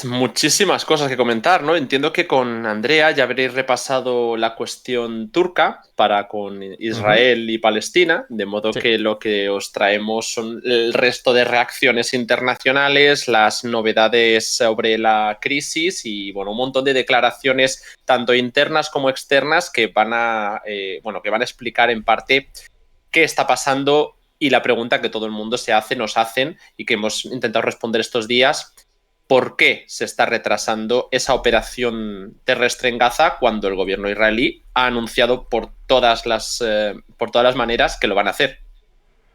Pues muchísimas cosas que comentar, ¿no? Entiendo que con Andrea ya habréis repasado la cuestión turca para con Ujú. Israel y Palestina, de modo Sí. que lo que os traemos son el resto de reacciones internacionales, las novedades sobre la crisis y, bueno, un montón de declaraciones tanto internas como externas que que van a explicar en parte qué está pasando y la pregunta que todo el mundo se hace, nos hacen y que hemos intentado responder estos días: ¿por qué se está retrasando esa operación terrestre en Gaza cuando el gobierno israelí ha anunciado por todas las maneras que lo van a hacer?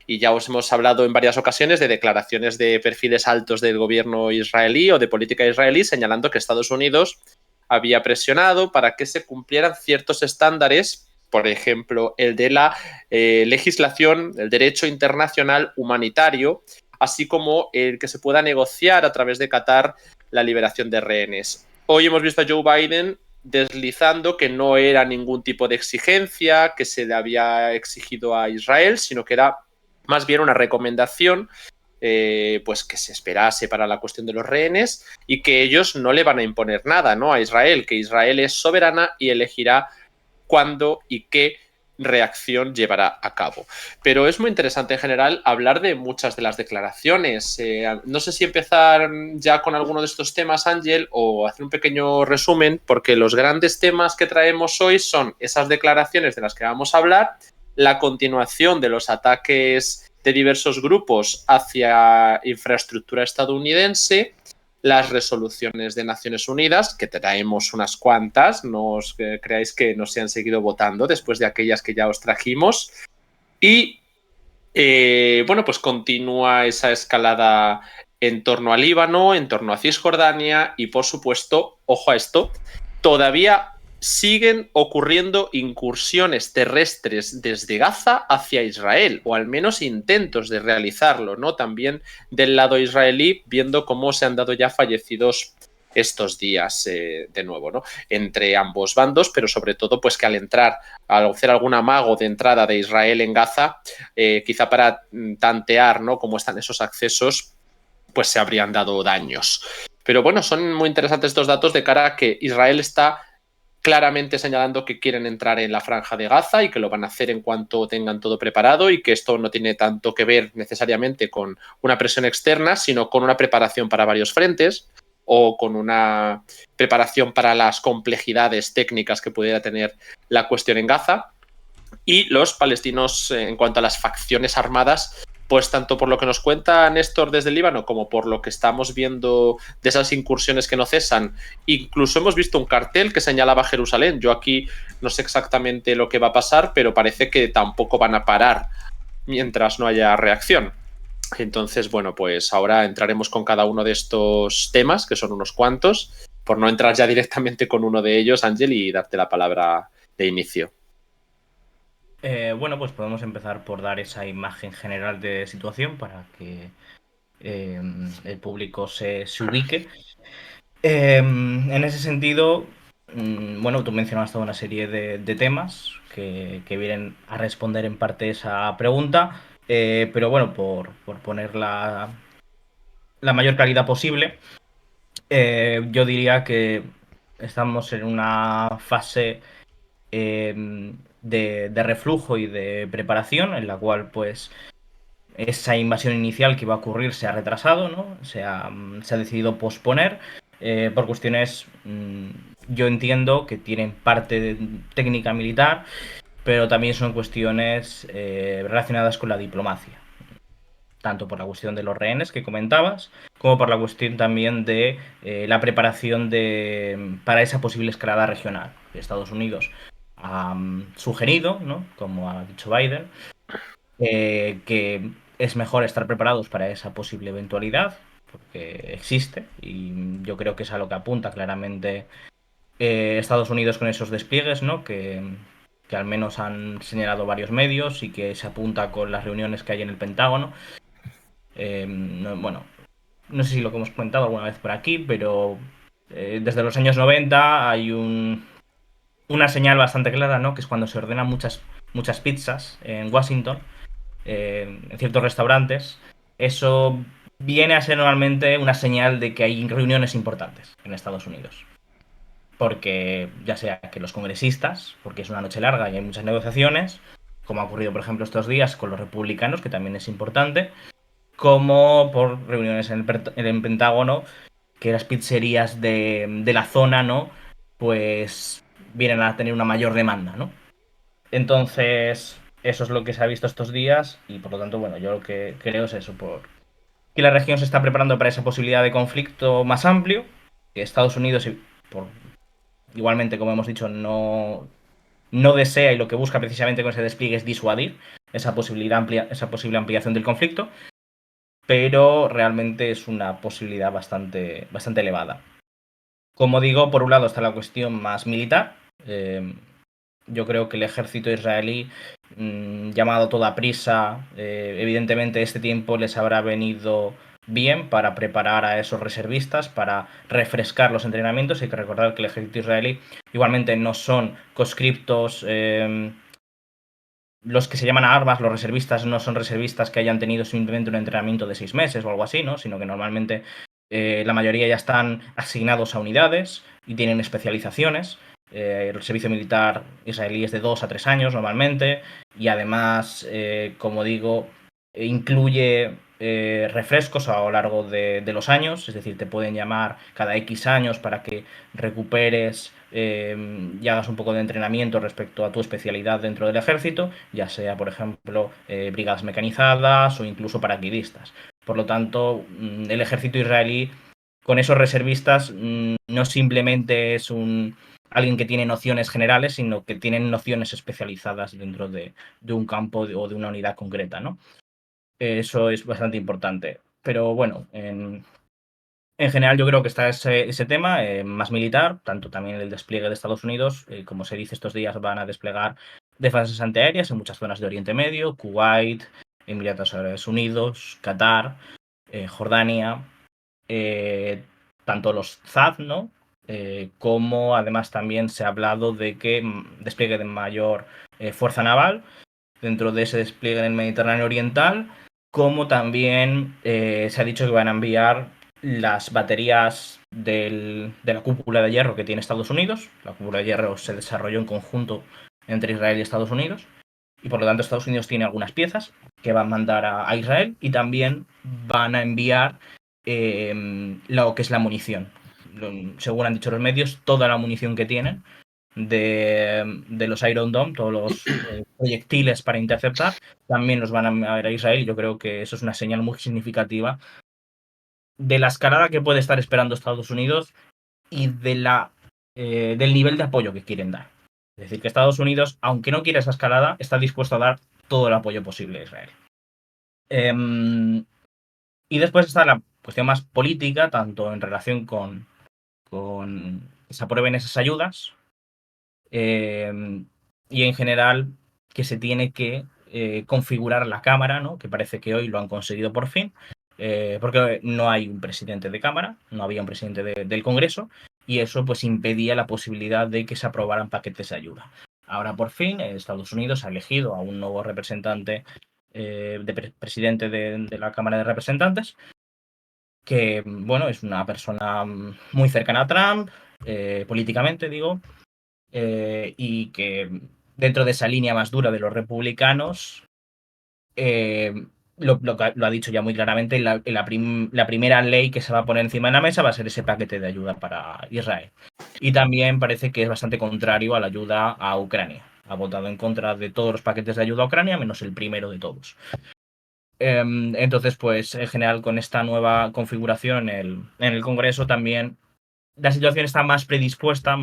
Y ya os hemos hablado en varias ocasiones de declaraciones de perfiles altos del gobierno israelí o de política israelí señalando que Estados Unidos había presionado para que se cumplieran ciertos estándares, por ejemplo, el de la legislación, el derecho internacional humanitario, así como el que se pueda negociar a través de Qatar la liberación de rehenes. Hoy hemos visto a Joe Biden deslizando que no era ningún tipo de exigencia que se le había exigido a Israel, sino que era más bien una recomendación, pues que se esperase para la cuestión de los rehenes y que ellos no le van a imponer nada, ¿no?, a Israel, que Israel es soberana y elegirá cuándo y qué reacción llevará a cabo. Pero es muy interesante en general hablar de muchas de las declaraciones. No sé si empezar ya con alguno de estos temas, Ángel, o hacer un pequeño resumen, porque los grandes temas que traemos hoy son esas declaraciones de las que vamos a hablar, la continuación de los ataques de diversos grupos hacia infraestructura estadounidense, las resoluciones de Naciones Unidas, que traemos unas cuantas, no os creáis que no se han seguido votando después de aquellas que ya os trajimos, y bueno, pues continúa esa escalada en torno a Líbano, en torno a Cisjordania y, por supuesto, ojo a esto, todavía siguen ocurriendo incursiones terrestres desde Gaza hacia Israel, o al menos intentos de realizarlo, ¿no? También del lado israelí, viendo cómo se han dado ya fallecidos estos días de nuevo, ¿no?, entre ambos bandos, pero sobre todo pues que al hacer algún amago de entrada de Israel en Gaza, quizá para tantear, ¿no?, cómo están esos accesos, pues se habrían dado daños. Pero bueno, son muy interesantes estos datos de cara a que Israel está claramente señalando que quieren entrar en la franja de Gaza y que lo van a hacer en cuanto tengan todo preparado, y que esto no tiene tanto que ver necesariamente con una presión externa, sino con una preparación para varios frentes o con una preparación para las complejidades técnicas que pudiera tener la cuestión en Gaza. Y los palestinos, en cuanto a las facciones armadas, pues tanto por lo que nos cuenta Néstor desde el Líbano como por lo que estamos viendo de esas incursiones que no cesan, incluso hemos visto un cartel que señalaba Jerusalén. Yo aquí no sé exactamente lo que va a pasar, pero parece que tampoco van a parar mientras no haya reacción. Entonces, bueno, pues ahora entraremos con cada uno de estos temas, que son unos cuantos, por no entrar ya directamente con uno de ellos, Ángel, y darte la palabra de inicio. Bueno, pues podemos empezar por dar esa imagen general de situación para que el público se ubique. En ese sentido, bueno, tú mencionas toda una serie de temas que vienen a responder en parte esa pregunta, pero bueno, por poner la mayor claridad posible, yo diría que estamos en una fase de reflujo y de preparación en la cual pues esa invasión inicial que iba a ocurrir se ha retrasado, ¿no? Se ha decidido posponer por cuestiones, yo entiendo que tienen parte de técnica militar, pero también son cuestiones relacionadas con la diplomacia, tanto por la cuestión de los rehenes que comentabas, como por la cuestión también de la preparación para esa posible escalada regional. Estados Unidos ha sugerido, ¿no?, como ha dicho Biden, que es mejor estar preparados para esa posible eventualidad, porque existe, y yo creo que es a lo que apunta claramente Estados Unidos con esos despliegues, ¿no?, que al menos han señalado varios medios y que se apunta con las reuniones que hay en el Pentágono. Bueno, no sé si lo que hemos comentado alguna vez por aquí, pero desde los años 90 hay una señal bastante clara, ¿no?, que es cuando se ordenan muchas pizzas en Washington, en ciertos restaurantes. Eso viene a ser normalmente una señal de que hay reuniones importantes en Estados Unidos. Porque ya sea que los congresistas, porque es una noche larga y hay muchas negociaciones, como ha ocurrido por ejemplo estos días con los republicanos, que también es importante, como por reuniones en el Pentágono, que las pizzerías de la zona, ¿no? Pues vienen a tener una mayor demanda, ¿no? Entonces, eso es lo que se ha visto estos días y por lo tanto, bueno, yo lo que creo es eso, por que la región se está preparando para esa posibilidad de conflicto más amplio, que Estados Unidos, por, igualmente, como hemos dicho, no desea y lo que busca precisamente con ese despliegue es disuadir esa posibilidad amplia, esa posible ampliación del conflicto, pero realmente es una posibilidad bastante elevada. Como digo, por un lado está la cuestión más militar. Yo creo que el ejército israelí, llamado a toda prisa, evidentemente este tiempo les habrá venido bien para preparar a esos reservistas, para refrescar los entrenamientos. Hay que recordar que el ejército israelí igualmente no son conscriptos. Los que se llaman armas, los reservistas, no son reservistas que hayan tenido simplemente un entrenamiento de 6 meses o algo así, ¿no? Sino que normalmente la mayoría ya están asignados a unidades y tienen especializaciones. El servicio militar israelí es de 2 a 3 años normalmente y además, como digo, incluye refrescos a lo largo de los años, es decir, te pueden llamar cada X años para que recuperes y hagas un poco de entrenamiento respecto a tu especialidad dentro del ejército, ya sea, por ejemplo, brigadas mecanizadas o incluso paracaidistas. Por lo tanto, el ejército israelí con esos reservistas no simplemente es alguien que tiene nociones generales, sino que tienen nociones especializadas dentro de un campo o de una unidad concreta, ¿no? Eso es bastante importante. Pero bueno, en general yo creo que está ese tema más militar, tanto también el despliegue de Estados Unidos, como se dice estos días van a desplegar defensas antiaéreas en muchas zonas de Oriente Medio, Kuwait, Emiratos Árabes Unidos, Qatar, Jordania, eh, tanto los ZAD, ¿no? Como además también se ha hablado de que despliegue de mayor fuerza naval dentro de ese despliegue en el Mediterráneo Oriental, como también se ha dicho que van a enviar las baterías de la cúpula de hierro que tiene Estados Unidos. La cúpula de hierro se desarrolló en conjunto entre Israel y Estados Unidos y por lo tanto Estados Unidos tiene algunas piezas que van a mandar a Israel y también van a enviar lo que es la munición. Según han dicho los medios, toda la munición que tienen de los Iron Dome, todos los proyectiles para interceptar, también los van a ver a Israel. Yo creo que eso es una señal muy significativa de la escalada que puede estar esperando Estados Unidos y del nivel de apoyo que quieren dar. Es decir, que Estados Unidos, aunque no quiera esa escalada, está dispuesto a dar todo el apoyo posible a Israel. Y después está la cuestión más política, tanto en relación con que se aprueben esas ayudas, y en general que se tiene que configurar la Cámara, ¿no? Que parece que hoy lo han conseguido por fin, porque no hay un presidente de Cámara, no había un presidente del Congreso, y eso pues impedía la posibilidad de que se aprobaran paquetes de ayuda. Ahora por fin Estados Unidos ha elegido a un nuevo representante, presidente de la Cámara de Representantes, que bueno, es una persona muy cercana a Trump, políticamente digo, y que dentro de esa línea más dura de los republicanos, eh, lo ha dicho ya muy claramente, la primera ley que se va a poner encima de la mesa va a ser ese paquete de ayuda para Israel. Y también parece que es bastante contrario a la ayuda a Ucrania. Ha votado en contra de todos los paquetes de ayuda a Ucrania, menos el primero de todos. Entonces, pues en general, con esta nueva configuración en el Congreso también la situación está más predispuesta,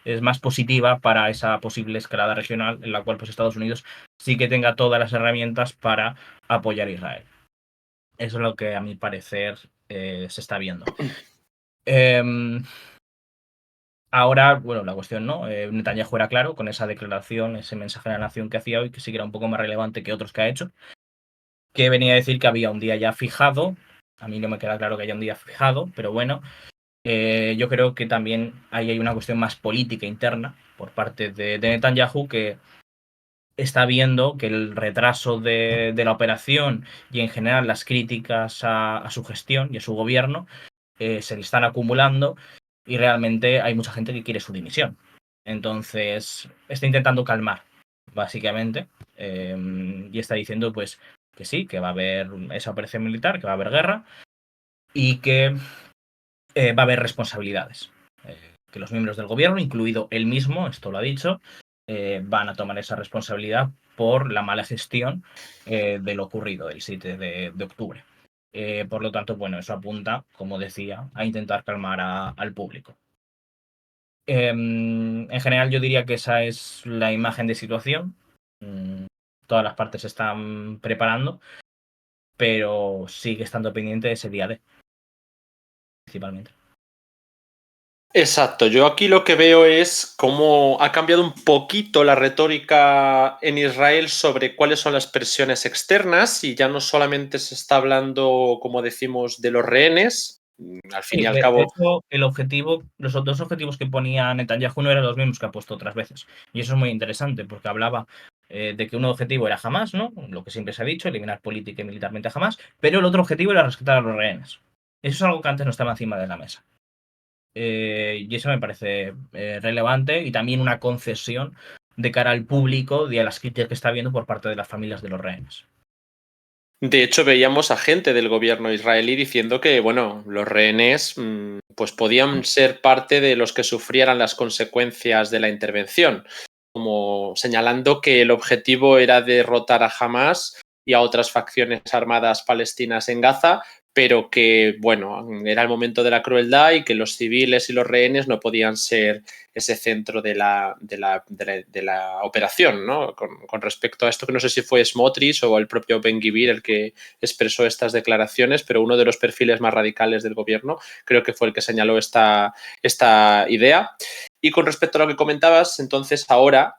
es más positiva para esa posible escalada regional en la cual pues Estados Unidos sí que tenga todas las herramientas para apoyar a Israel. Eso es lo que a mi parecer se está viendo. Ahora, bueno, la cuestión no, Netanyahu era claro con esa declaración, ese mensaje a la nación que hacía hoy, que sí que era un poco más relevante que otros que ha hecho, que venía a decir que había un día ya fijado. A mí no me queda claro que haya un día fijado, pero bueno, yo creo que también ahí hay una cuestión más política interna por parte de Netanyahu, que está viendo que el retraso de la operación y en general las críticas a su gestión y a su gobierno se le están acumulando y realmente hay mucha gente que quiere su dimisión. Entonces, está intentando calmar, básicamente, y está diciendo pues que sí, que va a haber esa operación militar, que va a haber guerra y que va a haber responsabilidades. Que los miembros del gobierno, incluido él mismo, esto lo ha dicho, van a tomar esa responsabilidad por la mala gestión de lo ocurrido el 7 de octubre. Por lo tanto, bueno, eso apunta, como decía, a intentar calmar al público. En general, yo diría que esa es la imagen de situación. Todas las partes se están preparando, pero sigue estando pendiente de ese día D, principalmente. Exacto, yo aquí lo que veo es cómo ha cambiado un poquito la retórica en Israel sobre cuáles son las presiones externas y ya no solamente se está hablando, como decimos, de los rehenes, al fin y Sí, al de cabo. hecho, los dos objetivos que ponía Netanyahu no eran los mismos que ha puesto otras veces. Y eso es muy interesante, porque hablaba de que un objetivo era Hamas, ¿no? Lo que siempre se ha dicho, eliminar política y militarmente a Hamas, pero el otro objetivo era rescatar a los rehenes. Eso es algo que antes no estaba encima de la mesa. Y eso me parece relevante y también una concesión de cara al público y a las críticas que está habiendo por parte de las familias de los rehenes. De hecho, veíamos a gente del gobierno israelí diciendo que, bueno, los rehenes pues podían ser parte de los que sufrieran las consecuencias de la intervención, como señalando que el objetivo era derrotar a Hamas y a otras facciones armadas palestinas en Gaza, pero que, bueno, era el momento de la crueldad y que los civiles y los rehenes no podían ser ese centro de la operación, ¿no? Con respecto a esto, que no sé si fue Smotrich o el propio Ben-Gvir el que expresó estas declaraciones, pero uno de los perfiles más radicales del gobierno creo que fue el que señaló esta idea. Y con respecto a lo que comentabas, entonces ahora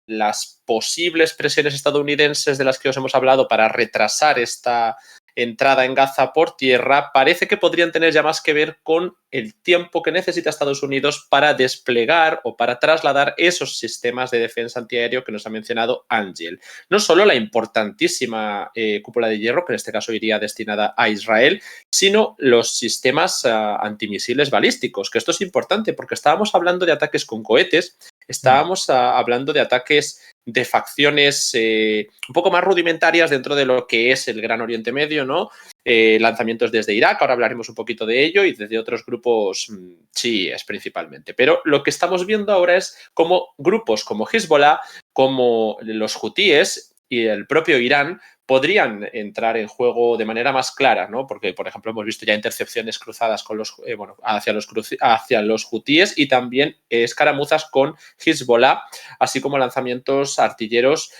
las posibles presiones estadounidenses de las que os hemos hablado para retrasar esta entrada en Gaza por tierra parece que podrían tener ya más que ver con el tiempo que necesita Estados Unidos para desplegar o para trasladar esos sistemas de defensa antiaéreo que nos ha mencionado Ángel. No solo la importantísima cúpula de hierro, que en este caso iría destinada a Israel, sino los sistemas antimisiles balísticos, que esto es importante porque estábamos hablando de ataques con cohetes, estábamos hablando de ataques de facciones un poco más rudimentarias dentro de lo que es el Gran Oriente Medio, ¿no? Lanzamientos desde Irak, ahora hablaremos un poquito de ello, y desde otros grupos chiíes principalmente. Pero lo que estamos viendo ahora es cómo grupos como Hezbollah, como los hutíes y el propio Irán podrían entrar en juego de manera más clara, ¿no? Porque, por ejemplo, hemos visto ya intercepciones cruzadas con los, hacia los hutíes y también escaramuzas con Hezbollah, así como lanzamientos artilleros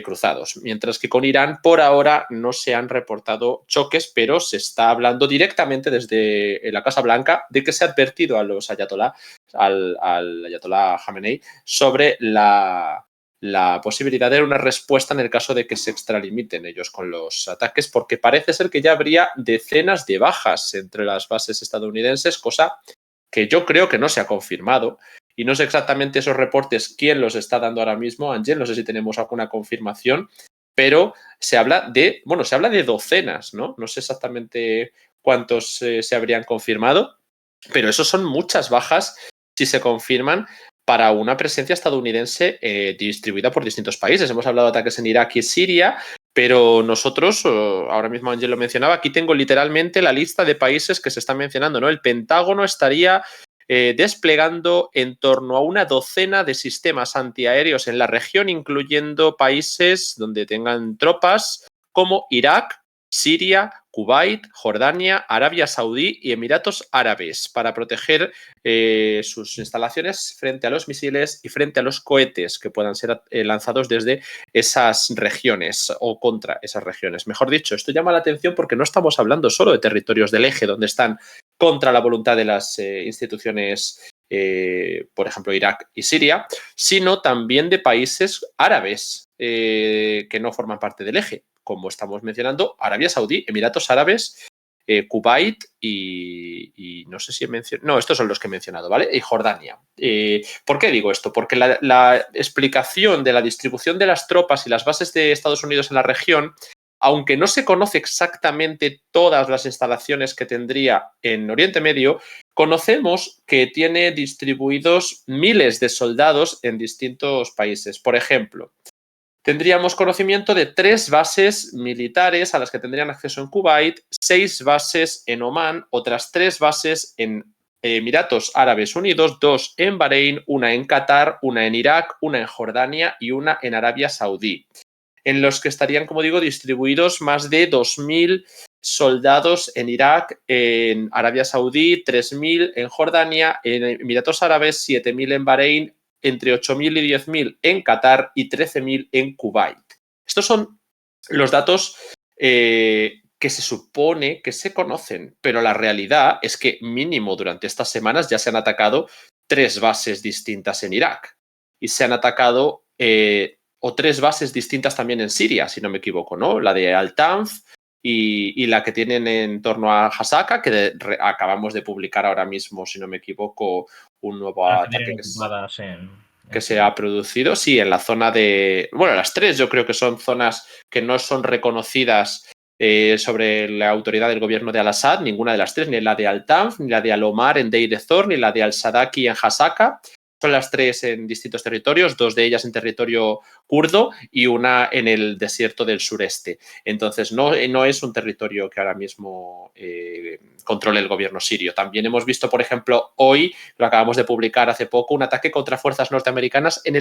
cruzados. Mientras que con Irán, por ahora, no se han reportado choques, pero se está hablando directamente desde la Casa Blanca de que se ha advertido a los ayatolá, al ayatolá Khamenei, sobre la posibilidad de una respuesta en el caso de que se extralimiten ellos con los ataques, porque parece ser que ya habría decenas de bajas entre las bases estadounidenses, cosa que yo creo que no se ha confirmado. Y no sé exactamente esos reportes quién los está dando ahora mismo, Ángel, no sé si tenemos alguna confirmación, pero se habla de docenas, ¿no? No sé exactamente cuántos se habrían confirmado, pero esos son muchas bajas si se confirman para una presencia estadounidense distribuida por distintos países. Hemos hablado de ataques en Irak y Siria, pero nosotros, ahora mismo Ángel lo mencionaba, aquí tengo literalmente la lista de países que se están mencionando, ¿no? El Pentágono estaría desplegando en torno a una docena de sistemas antiaéreos en la región, incluyendo países donde tengan tropas como Irak, Siria, Kuwait, Jordania, Arabia Saudí y Emiratos Árabes, para proteger sus instalaciones frente a los misiles y frente a los cohetes que puedan ser lanzados desde esas regiones o contra esas regiones. Mejor dicho, esto llama la atención porque no estamos hablando solo de territorios del eje donde están contra la voluntad de las instituciones, por ejemplo, Irak y Siria, sino también de países árabes que no forman parte del eje, como estamos mencionando, Arabia Saudí, Emiratos Árabes Kuwait y no sé si he mencionado... No, estos son los que he mencionado, ¿vale? Y Jordania. ¿Por qué digo esto? Porque la explicación de la distribución de las tropas y las bases de Estados Unidos en la región, aunque no se conoce exactamente todas las instalaciones que tendría en Oriente Medio, conocemos que tiene distribuidos miles de soldados en distintos países. Por ejemplo, tendríamos conocimiento de 3 bases militares a las que tendrían acceso en Kuwait, 6 bases en Omán, otras 3 bases en Emiratos Árabes Unidos, 2 en Bahrein, una en Qatar, una en Irak, una en Jordania y una en Arabia Saudí, en los que estarían, como digo, distribuidos más de 2.000 soldados en Irak, en Arabia Saudí, 3.000 en Jordania, en Emiratos Árabes, 7.000 en Bahrein, entre 8.000 y 10.000 en Qatar y 13.000 en Kuwait. Estos son los datos que se supone que se conocen, pero la realidad es que mínimo durante estas semanas ya se han atacado 3 bases distintas en Irak y se han atacado o 3 bases distintas también en Siria, si no me equivoco, ¿no? La de Al-Tanf y la que tienen en torno a Hasaka, que acabamos de publicar ahora mismo, si no me equivoco, un nuevo Las que ataque tienen ocupadas en que se Siria. ha producido, sí, en la zona de... Bueno, las 3 yo creo que son zonas que no son reconocidas sobre la autoridad del gobierno de Al-Assad, ninguna de las 3, ni la de Al-Tanf, ni la de Al-Omar en Deir ez-Zor, ni la de Al-Sadaki en Hasaka. Son las 3 en distintos territorios, 2 de ellas en territorio kurdo y una en el desierto del sureste. Entonces, no es un territorio que ahora mismo controle el gobierno sirio. También hemos visto, por ejemplo, hoy, lo acabamos de publicar hace poco, un ataque contra fuerzas norteamericanas en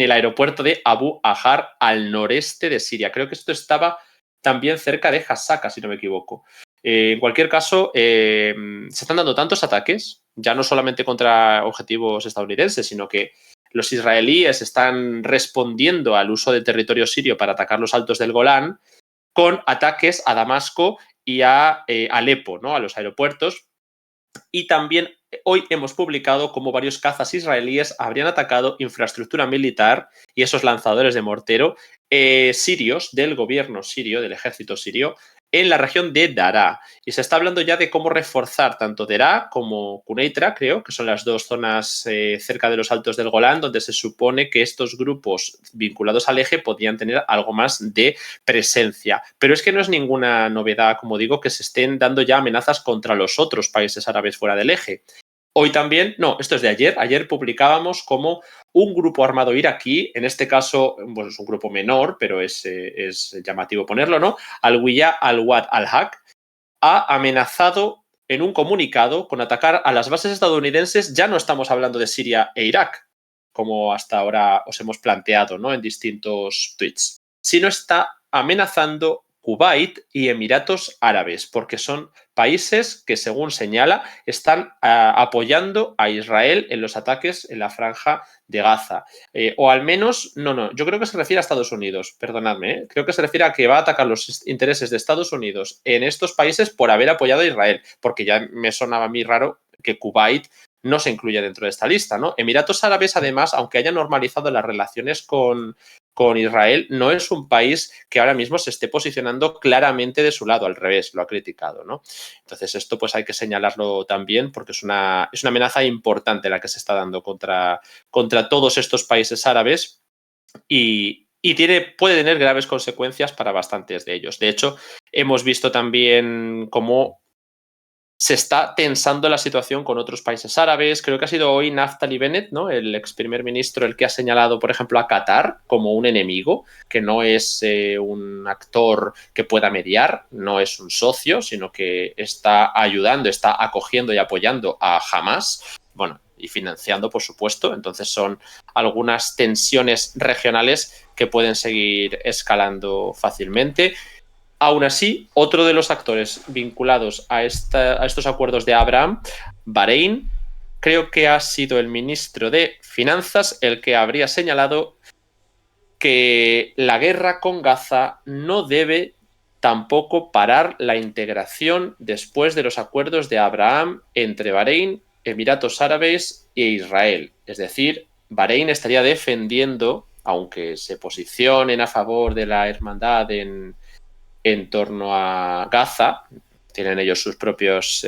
el aeropuerto de Abu Ahar, al noreste de Siria. Creo que esto estaba también cerca de Hasaka, si no me equivoco. En cualquier caso, se están dando tantos ataques, ya no solamente contra objetivos estadounidenses, sino que los israelíes están respondiendo al uso del territorio sirio para atacar los altos del Golán con ataques a Damasco y a Alepo, ¿no? A los aeropuertos. Y también hoy hemos publicado cómo varios cazas israelíes habrían atacado infraestructura militar y esos lanzadores de mortero sirios del gobierno sirio, del ejército sirio, en la región de Daraa. Y se está hablando ya de cómo reforzar tanto Daraa como Quneitra, creo, que son las 2 zonas cerca de los altos del Golán, donde se supone que estos grupos vinculados al eje podían tener algo más de presencia. Pero es que no es ninguna novedad, como digo, que se estén dando ya amenazas contra los otros países árabes fuera del eje. Hoy también, no, esto es de ayer publicábamos como un grupo armado iraquí, en este caso, bueno, es un grupo menor, pero es llamativo ponerlo, ¿no? Al-Wiya al-Wad al-Haq ha amenazado en un comunicado con atacar a las bases estadounidenses. Ya no estamos hablando de Siria e Irak, como hasta ahora os hemos planteado, ¿no? En distintos tweets, sino está amenazando Kuwait y Emiratos Árabes, porque son países que, según señala, están apoyando a Israel en los ataques en la franja de Gaza. O al menos, no, yo creo que se refiere a Estados Unidos, perdonadme, creo que se refiere a que va a atacar los intereses de Estados Unidos en estos países por haber apoyado a Israel, porque ya me sonaba a mí raro que Kuwait no se incluye dentro de esta lista, ¿no? Emiratos Árabes, además, aunque haya normalizado las relaciones con Israel, no es un país que ahora mismo se esté posicionando claramente de su lado, al revés, lo ha criticado, ¿no? Entonces esto pues hay que señalarlo también porque es una amenaza importante la que se está dando contra todos estos países árabes y puede tener graves consecuencias para bastantes de ellos. De hecho, hemos visto también cómo se está tensando la situación con otros países árabes. Creo que ha sido hoy Naftali Bennett, ¿no? El ex primer ministro, el que ha señalado, por ejemplo, a Qatar como un enemigo, que no es un actor que pueda mediar, no es un socio, sino que está ayudando, está acogiendo y apoyando a Hamas, bueno, y financiando, por supuesto. Entonces son algunas tensiones regionales que pueden seguir escalando fácilmente. Aún así, otro de los actores vinculados a estos acuerdos de Abraham, Bahrein, creo que ha sido el ministro de Finanzas el que habría señalado que la guerra con Gaza no debe tampoco parar la integración después de los acuerdos de Abraham entre Bahrein, Emiratos Árabes e Israel. Es decir, Bahrein estaría defendiendo, aunque se posicionen a favor de la hermandad en en torno a Gaza. Tienen ellos sus propios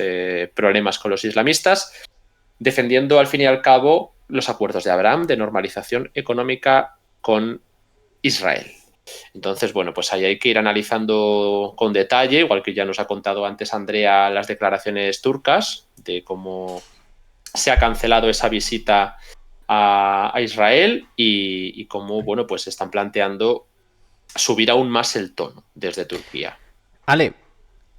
problemas con los islamistas, defendiendo al fin y al cabo los acuerdos de Abraham de normalización económica con Israel. Entonces, bueno, pues ahí hay que ir analizando con detalle, igual que ya nos ha contado antes Andrea las declaraciones turcas de cómo se ha cancelado esa visita a Israel y cómo, bueno, pues están planteando subir aún más el tono desde Turquía. Ale,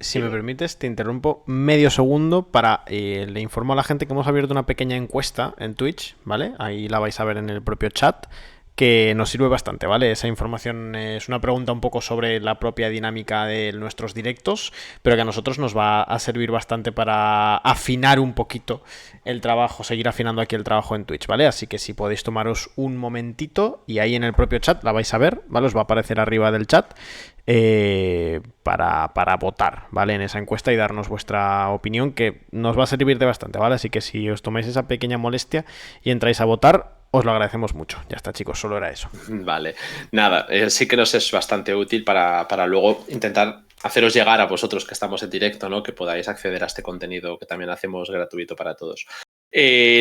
si me Dime. permites, te interrumpo medio segundo para le informo a la gente que hemos abierto una pequeña encuesta en Twitch, ¿vale? Ahí la vais a ver en el propio chat, que nos sirve bastante, ¿vale? Esa información es una pregunta un poco sobre la propia dinámica de nuestros directos, pero que a nosotros nos va a servir bastante para afinar un poquito el trabajo, seguir afinando aquí el trabajo en Twitch, ¿vale? Así que si podéis tomaros un momentito y ahí en el propio chat la vais a ver, ¿vale? Os va a aparecer arriba del chat. Para votar, ¿vale? En esa encuesta y darnos vuestra opinión, que nos va a servir de bastante, ¿vale? Así que si os tomáis esa pequeña molestia y entráis a votar, os lo agradecemos mucho. Ya está, chicos, solo era eso. Vale, nada, sí que nos es bastante útil para luego intentar haceros llegar a vosotros que estamos en directo, ¿no? Que podáis acceder a este contenido que también hacemos gratuito para todos.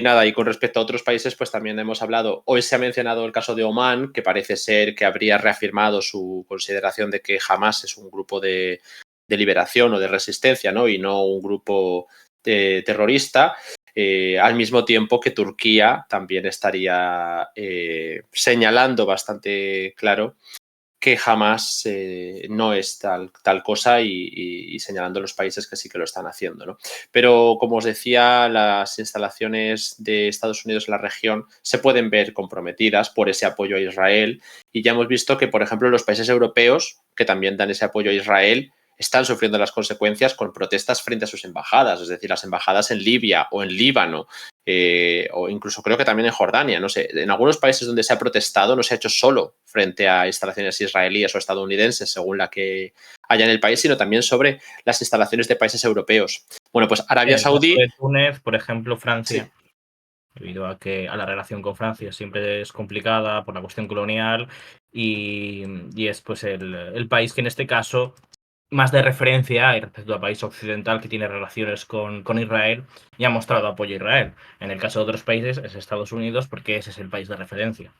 Nada, y con respecto a otros países, pues también hemos hablado, hoy se ha mencionado el caso de Omán, que parece ser que habría reafirmado su consideración de que Hamas es un grupo de liberación o de resistencia, ¿no? Y no un grupo terrorista. Al mismo tiempo que Turquía también estaría señalando bastante claro que jamás no es tal cosa y señalando los países que sí que lo están haciendo, ¿no? Pero, como os decía, las instalaciones de Estados Unidos en la región se pueden ver comprometidas por ese apoyo a Israel y ya hemos visto que, por ejemplo, los países europeos, que también dan ese apoyo a Israel, están sufriendo las consecuencias con protestas frente a sus embajadas, es decir, las embajadas en Libia o en Líbano, o incluso creo que también en Jordania, no sé, en algunos países donde se ha protestado no se ha hecho solo frente a instalaciones israelíes o estadounidenses, según la que haya en el país, sino también sobre las instalaciones de países europeos. Bueno, pues Arabia En el caso Saudí... de Túnez, por ejemplo, Francia, Sí. debido a que a la relación con Francia siempre es complicada por la cuestión colonial y es pues el país que en este caso más de referencia hay respecto al país occidental que tiene relaciones con Israel y ha mostrado apoyo a Israel. En el caso de otros países es Estados Unidos porque ese es el país de referencia.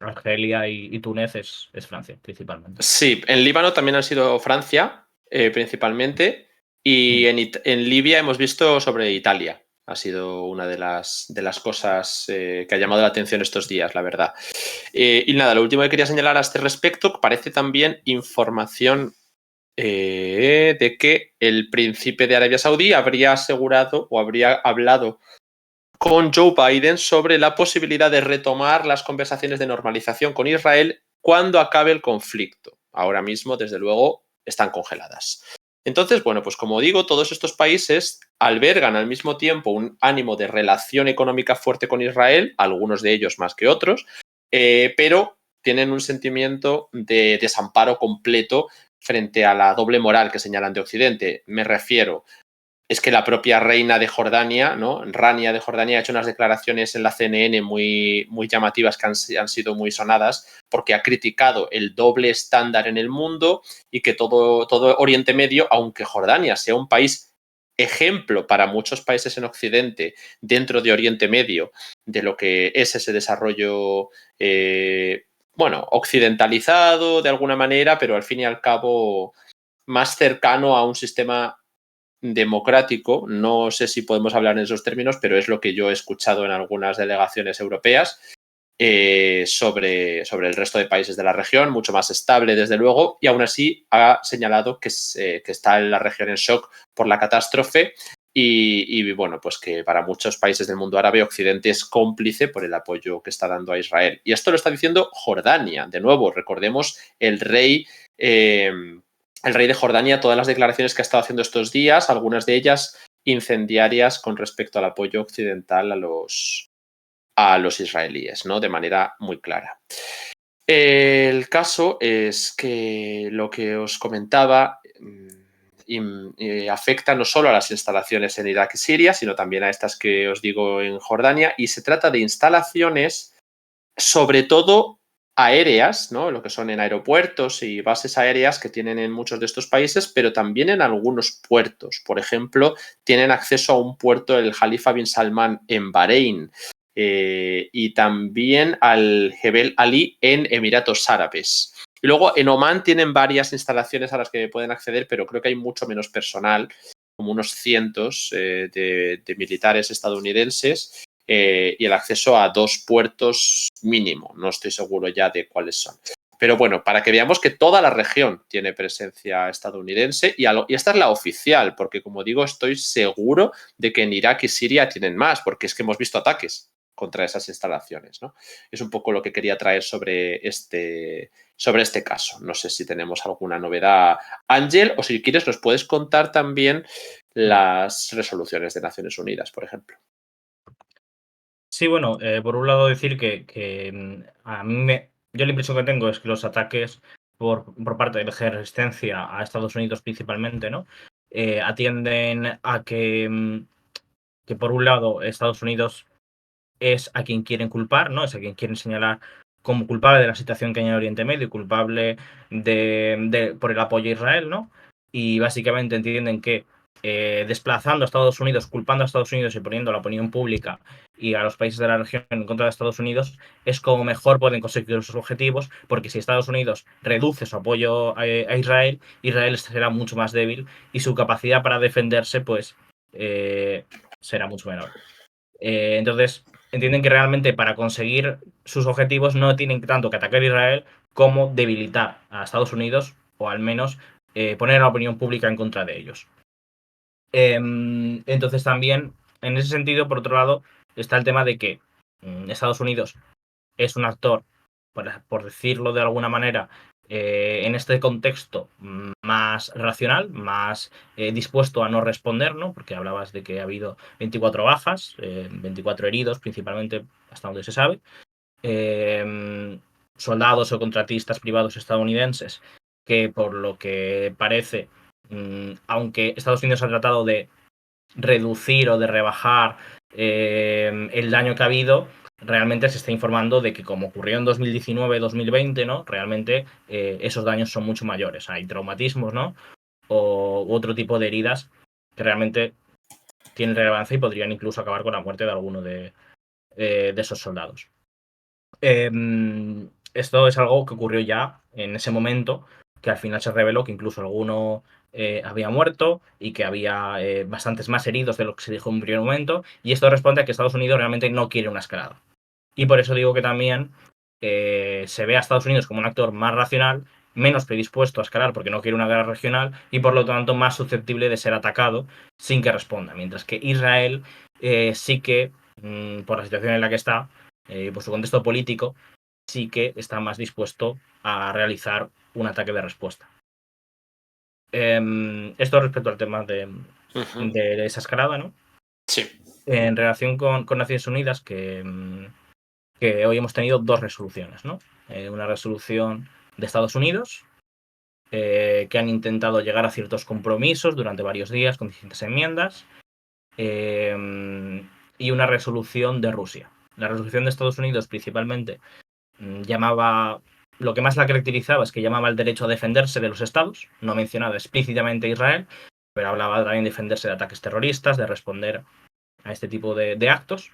Argelia y Túnez es Francia, principalmente. Sí, en Líbano también han sido Francia, principalmente, y en Libia hemos visto sobre Italia. Ha sido una de las cosas que ha llamado la atención estos días, la verdad. Y nada, lo último que quería señalar a este respecto, parece también información de que el príncipe de Arabia Saudí habría asegurado o habría hablado con Joe Biden sobre la posibilidad de retomar las conversaciones de normalización con Israel cuando acabe el conflicto. Ahora mismo, desde luego, están congeladas. Entonces, bueno, pues como digo, todos estos países albergan al mismo tiempo un ánimo de relación económica fuerte con Israel, algunos de ellos más que otros, pero tienen un sentimiento de desamparo completo frente a la doble moral que señalan de Occidente. Me refiero, es que la propia reina de Jordania, ¿no? Rania de Jordania, ha hecho unas declaraciones en la CNN muy, muy llamativas que han sido muy sonadas, porque ha criticado el doble estándar en el mundo y que todo Oriente Medio, aunque Jordania sea un país ejemplo para muchos países en Occidente dentro de Oriente Medio de lo que es ese desarrollo, bueno, occidentalizado de alguna manera, pero al fin y al cabo más cercano a un sistema democrático, no sé si podemos hablar en esos términos, pero es lo que yo he escuchado en algunas delegaciones europeas sobre el resto de países de la región, mucho más estable desde luego, y aún así ha señalado que está en la región en shock por la catástrofe y bueno, pues que para muchos países del mundo árabe Occidente es cómplice por el apoyo que está dando a Israel. Y esto lo está diciendo Jordania. De nuevo, recordemos el rey de Jordania, todas las declaraciones que ha estado haciendo estos días, algunas de ellas incendiarias con respecto al apoyo occidental a los israelíes, ¿no? De manera muy clara. El caso es que lo que os comentaba afecta no solo a las instalaciones en Irak y Siria, sino también a estas que os digo en Jordania, y se trata de instalaciones sobre todo aéreas, ¿no? Lo que son en aeropuertos y bases aéreas que tienen en muchos de estos países, pero también en algunos puertos. Por ejemplo, tienen acceso a un puerto del Jalifa bin Salman en Bahrein y también al Jebel Ali en Emiratos Árabes. Y luego en Omán tienen varias instalaciones a las que pueden acceder, pero creo que hay mucho menos personal, como unos cientos de militares estadounidenses. Y el acceso a 2 puertos mínimo. No estoy seguro ya de cuáles son. Pero bueno, para que veamos que toda la región tiene presencia estadounidense y esta es la oficial, porque como digo, estoy seguro de que en Irak y Siria tienen más, porque es que hemos visto ataques contra esas instalaciones, ¿no? Es un poco lo que quería traer sobre este caso. No sé si tenemos alguna novedad, Ángel, o si quieres nos puedes contar también las resoluciones de Naciones Unidas, por ejemplo. Sí, bueno, por un lado decir que a yo la impresión que tengo es que los ataques por parte del eje de resistencia a Estados Unidos principalmente, ¿no? Atienden a que por un lado Estados Unidos es a quien quieren culpar, ¿no? Es a quien quieren señalar como culpable de la situación que hay en Oriente Medio y culpable por el apoyo a Israel, ¿no? Y básicamente entienden que desplazando a Estados Unidos, culpando a Estados Unidos y poniendo a la opinión pública y a los países de la región en contra de Estados Unidos es como mejor pueden conseguir sus objetivos, porque si Estados Unidos reduce su apoyo a Israel, Israel será mucho más débil y su capacidad para defenderse pues será mucho menor. Entonces, entienden que realmente para conseguir sus objetivos no tienen tanto que atacar a Israel como debilitar a Estados Unidos o al menos poner a la opinión pública en contra de ellos. Entonces también, en ese sentido, por otro lado, está el tema de que Estados Unidos es un actor, por decirlo de alguna manera, en este contexto más racional, más dispuesto a no responder, ¿no? Porque hablabas de que ha habido 24 bajas, 24 heridos principalmente, hasta donde se sabe, soldados o contratistas privados estadounidenses que por lo que parece, aunque Estados Unidos ha tratado de reducir o de rebajar el daño que ha habido, realmente se está informando de que como ocurrió en 2019-2020, ¿no? Realmente esos daños son mucho mayores. Hay traumatismos, ¿no? U otro tipo de heridas que realmente tienen relevancia y podrían incluso acabar con la muerte de alguno de esos soldados. Esto es algo que ocurrió ya en ese momento, que al final se reveló que incluso alguno había muerto y que había bastantes más heridos de lo que se dijo en un primer momento, y esto responde a que Estados Unidos realmente no quiere una escalada. Y por eso digo que también se ve a Estados Unidos como un actor más racional, menos predispuesto a escalar porque no quiere una guerra regional y por lo tanto más susceptible de ser atacado sin que responda, mientras que Israel sí que, por la situación en la que está, por su contexto político, sí que está más dispuesto a realizar un ataque de respuesta. Esto respecto al tema de esa escalada, ¿no? Sí. En relación con Naciones Unidas, que hoy hemos tenido 2 resoluciones, ¿no? Una resolución de Estados Unidos, que han intentado llegar a ciertos compromisos durante varios días con distintas enmiendas, y una resolución de Rusia. La resolución de Estados Unidos principalmente llamaba, lo que más la caracterizaba es que llamaba el derecho a defenderse de los estados, no mencionaba explícitamente a Israel, pero hablaba también de defenderse de ataques terroristas, de responder a este tipo de actos,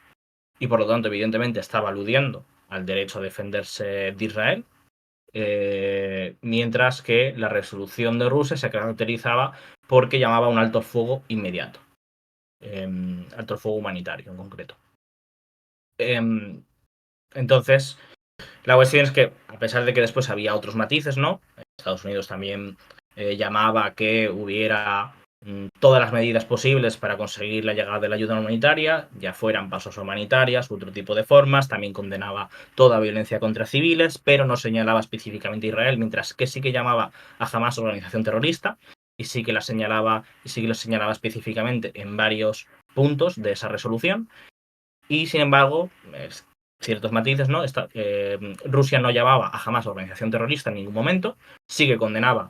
y por lo tanto, evidentemente, estaba aludiendo al derecho a defenderse de Israel, mientras que la resolución de Rusia se caracterizaba porque llamaba a un alto el fuego inmediato, alto el fuego humanitario en concreto. Entonces, la cuestión es que, a pesar de que después había otros matices, ¿no? Estados Unidos también llamaba a que hubiera todas las medidas posibles para conseguir la llegada de la ayuda humanitaria, ya fueran pasos humanitarias u otro tipo de formas, también condenaba toda violencia contra civiles, pero no señalaba específicamente a Israel, mientras que sí que llamaba a Hamas organización terrorista y sí que la señalaba y sí que lo señalaba específicamente en varios puntos de esa resolución. Y sin embargo, ciertos matices, ¿no? Rusia no llamaba a Hamas organización terrorista en ningún momento, sí que condenaba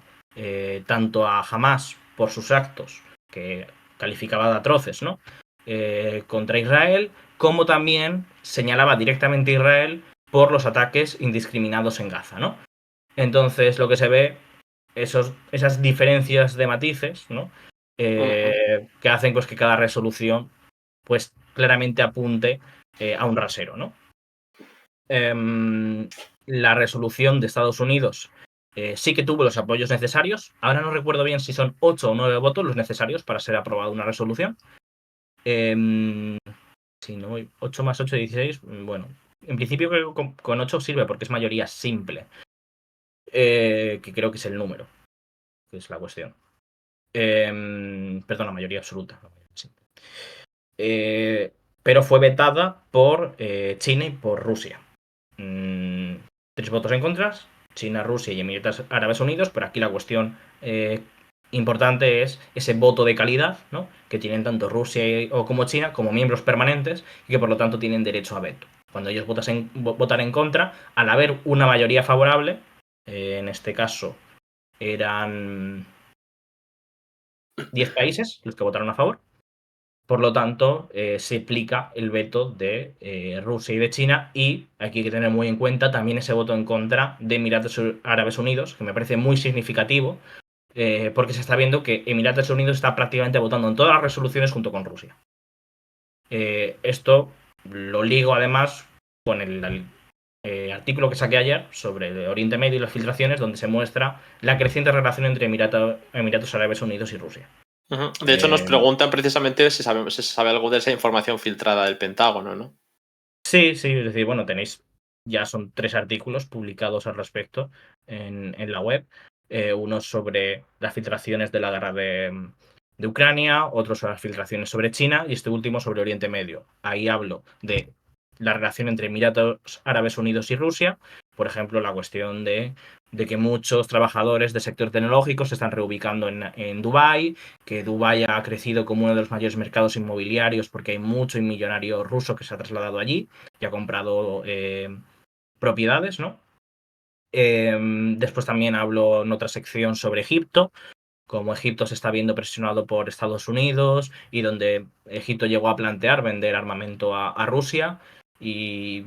tanto a Hamas por sus actos, que calificaba de atroces, ¿no? Contra Israel, como también señalaba directamente a Israel por los ataques indiscriminados en Gaza, ¿no? Entonces lo que se ve, esas diferencias de matices, ¿no? Que hacen pues que cada resolución pues claramente apunte a un rasero, ¿no? La resolución de Estados Unidos sí que tuvo los apoyos necesarios. Ahora no recuerdo bien si son 8 o 9 votos los necesarios para ser aprobada una resolución. Si no, 8 más 8, 16. Bueno, en principio creo que con 8 sirve porque es mayoría simple. Que creo que es el número, que es la cuestión. Perdón, la mayoría absoluta. Sí. Pero fue vetada por China y por Rusia. 3 votos en contra, China, Rusia y Emiratos Árabes Unidos, pero aquí la cuestión importante es ese voto de calidad, ¿no? Que tienen tanto Rusia como China como miembros permanentes y que por lo tanto tienen derecho a veto. Cuando ellos votan en contra, al haber una mayoría favorable, en este caso eran 10 países los que votaron a favor. Por lo tanto, se aplica el veto de Rusia y de China, y aquí hay que tener muy en cuenta también ese voto en contra de Emiratos Árabes Unidos, que me parece muy significativo, porque se está viendo que Emiratos Unidos está prácticamente votando en todas las resoluciones junto con Rusia. Esto lo ligo además con el artículo que saqué ayer sobre Oriente Medio y las filtraciones, donde se muestra la creciente relación entre Emiratos Árabes Unidos y Rusia. De hecho, nos preguntan precisamente si se sabe algo de esa información filtrada del Pentágono, ¿no? Sí, es decir, bueno, ya son 3 artículos publicados al respecto en la web. Uno sobre las filtraciones de la guerra de Ucrania, otro sobre las filtraciones sobre China y este último sobre Oriente Medio. Ahí hablo de la relación entre Emiratos Árabes Unidos y Rusia, por ejemplo, la cuestión de que muchos trabajadores del sector tecnológico se están reubicando en Dubái, que Dubái ha crecido como uno de los mayores mercados inmobiliarios porque hay mucho millonario ruso que se ha trasladado allí y ha comprado propiedades, ¿no? Después también hablo en otra sección sobre Egipto, como Egipto se está viendo presionado por Estados Unidos y donde Egipto llegó a plantear vender armamento a Rusia y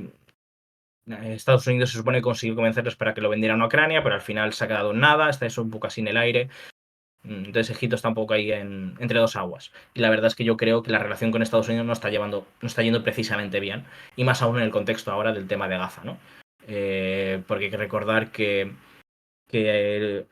Estados Unidos se supone que consiguió convencerlos para que lo vendieran a Ucrania, pero al final se ha quedado en nada, está eso un poco así en el aire. Entonces Egipto está un poco ahí entre dos aguas. Y la verdad es que yo creo que la relación con Estados Unidos no está yendo precisamente bien. Y más aún en el contexto ahora del tema de Gaza, ¿no? Porque hay que recordar que en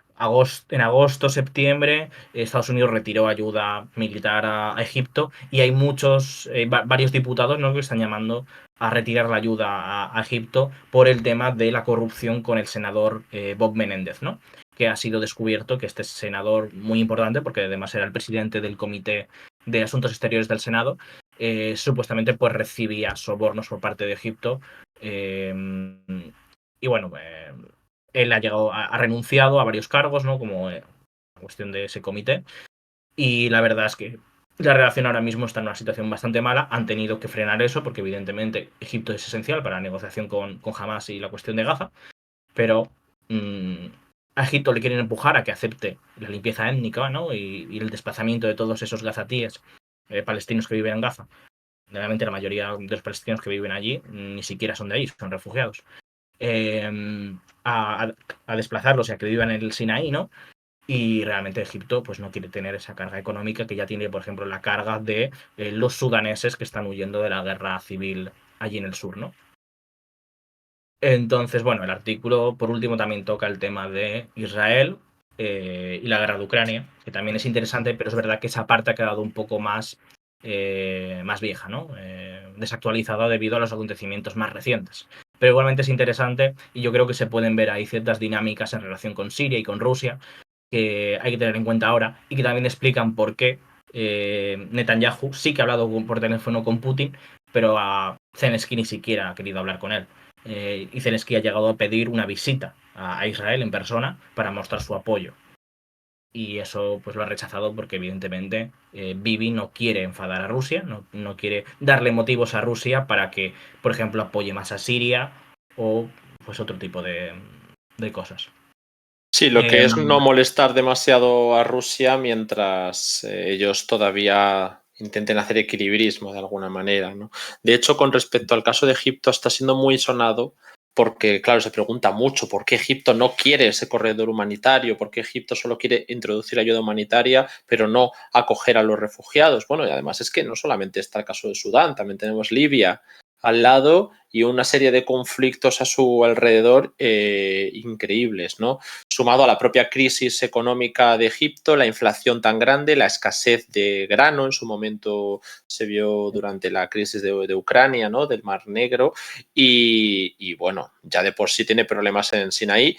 agosto, septiembre, Estados Unidos retiró ayuda militar a Egipto y hay varios diputados, ¿no?, que están llamando a retirar la ayuda a Egipto por el tema de la corrupción con el senador Bob Menéndez, ¿no?, que ha sido descubierto que este senador muy importante, porque además era el presidente del Comité de Asuntos Exteriores del Senado, supuestamente pues recibía sobornos por parte de Egipto. Y bueno, él ha renunciado a varios cargos, ¿no?, como la cuestión de ese comité. Y la verdad es que la relación ahora mismo está en una situación bastante mala. Han tenido que frenar eso porque evidentemente Egipto es esencial para la negociación con Hamas y la cuestión de Gaza. Pero a Egipto le quieren empujar a que acepte la limpieza étnica, ¿no?, y el desplazamiento de todos esos gazatíes palestinos que viven en Gaza. Realmente la mayoría de los palestinos que viven allí ni siquiera son de ahí, son refugiados. A desplazarlos y a que vivan en el Sinaí, ¿no? Y realmente Egipto pues no quiere tener esa carga económica que ya tiene, por ejemplo, la carga de los sudaneses que están huyendo de la guerra civil allí en el sur, ¿no? Entonces, bueno, el artículo, por último, también toca el tema de Israel y la guerra de Ucrania, que también es interesante, pero es verdad que esa parte ha quedado un poco más vieja, ¿no? Desactualizada debido a los acontecimientos más recientes. Pero igualmente es interesante y yo creo que se pueden ver ahí ciertas dinámicas en relación con Siria y con Rusia que hay que tener en cuenta ahora y que también explican por qué Netanyahu sí que ha hablado por teléfono con Putin, pero a Zelensky ni siquiera ha querido hablar con él. Y Zelensky ha llegado a pedir una visita a Israel en persona para mostrar su apoyo. Y eso pues lo ha rechazado porque evidentemente Bibi no quiere enfadar a Rusia, no quiere darle motivos a Rusia para que, por ejemplo, apoye más a Siria o pues otro tipo de cosas. Sí, lo que es no molestar demasiado a Rusia mientras ellos todavía intenten hacer equilibrismo de alguna manera, ¿no? De hecho, con respecto al caso de Egipto, está siendo muy sonado porque, claro, se pregunta mucho por qué Egipto no quiere ese corredor humanitario, por qué Egipto solo quiere introducir ayuda humanitaria, pero no acoger a los refugiados. Bueno, y además es que no solamente está el caso de Sudán, también tenemos Libia al lado y una serie de conflictos a su alrededor increíbles, ¿no? Sumado a la propia crisis económica de Egipto, la inflación tan grande, la escasez de grano en su momento se vio durante la crisis de Ucrania, ¿no? Del Mar Negro y bueno, ya de por sí tiene problemas en Sinaí,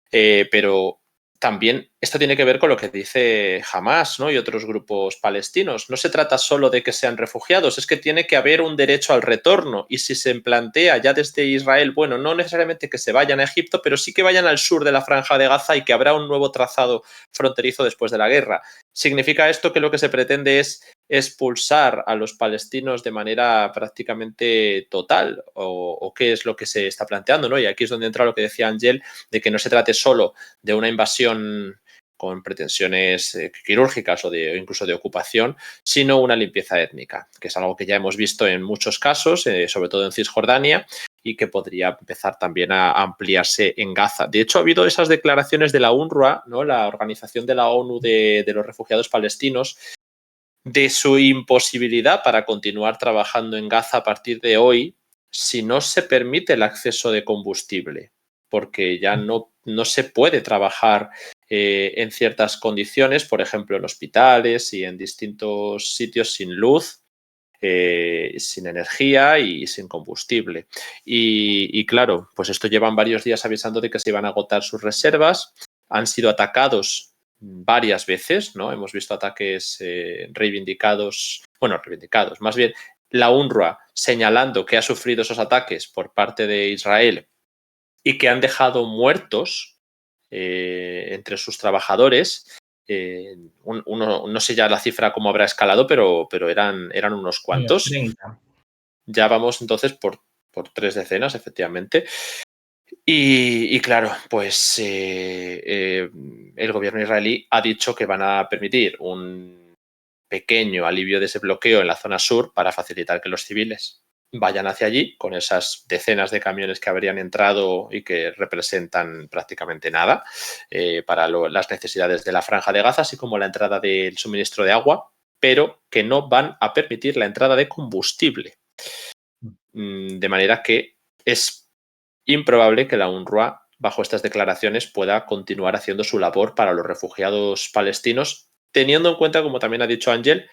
pero también esto tiene que ver con lo que dice Hamás, ¿no? Y otros grupos palestinos. No se trata solo de que sean refugiados, es que tiene que haber un derecho al retorno. Y si se plantea ya desde Israel, bueno, no necesariamente que se vayan a Egipto, pero sí que vayan al sur de la Franja de Gaza y que habrá un nuevo trazado fronterizo después de la guerra. ¿Significa esto que lo que se pretende es expulsar a los palestinos de manera prácticamente total? ¿O qué es lo que se está planteando, ¿no? Y aquí es donde entra lo que decía Ángel, de que no se trate solo de una invasión con pretensiones quirúrgicas o incluso de ocupación, sino una limpieza étnica, que es algo que ya hemos visto en muchos casos, sobre todo en Cisjordania, y que podría empezar también a ampliarse en Gaza. De hecho, ha habido esas declaraciones de la UNRWA, ¿no? La Organización de la ONU de los Refugiados Palestinos, de su imposibilidad para continuar trabajando en Gaza a partir de hoy si no se permite el acceso de combustible, porque ya no se puede trabajar en ciertas condiciones, por ejemplo en hospitales y en distintos sitios sin luz, sin energía y sin combustible. Y claro, pues esto llevan varios días avisando de que se iban a agotar sus reservas, han sido atacados varias veces, ¿no? Hemos visto ataques reivindicados, más bien la UNRWA señalando que ha sufrido esos ataques por parte de Israel y que han dejado muertos entre sus trabajadores. No sé ya la cifra cómo habrá escalado, pero eran unos cuantos. 30. Ya vamos entonces por 3 decenas, efectivamente. Y claro, pues el gobierno israelí ha dicho que van a permitir un pequeño alivio de ese bloqueo en la zona sur para facilitar que los civiles vayan hacia allí con esas decenas de camiones que habrían entrado y que representan prácticamente nada para las necesidades de la Franja de Gaza, así como la entrada del suministro de agua, pero que no van a permitir la entrada de combustible. De manera que es improbable que la UNRWA, bajo estas declaraciones, pueda continuar haciendo su labor para los refugiados palestinos, teniendo en cuenta, como también ha dicho Ángel,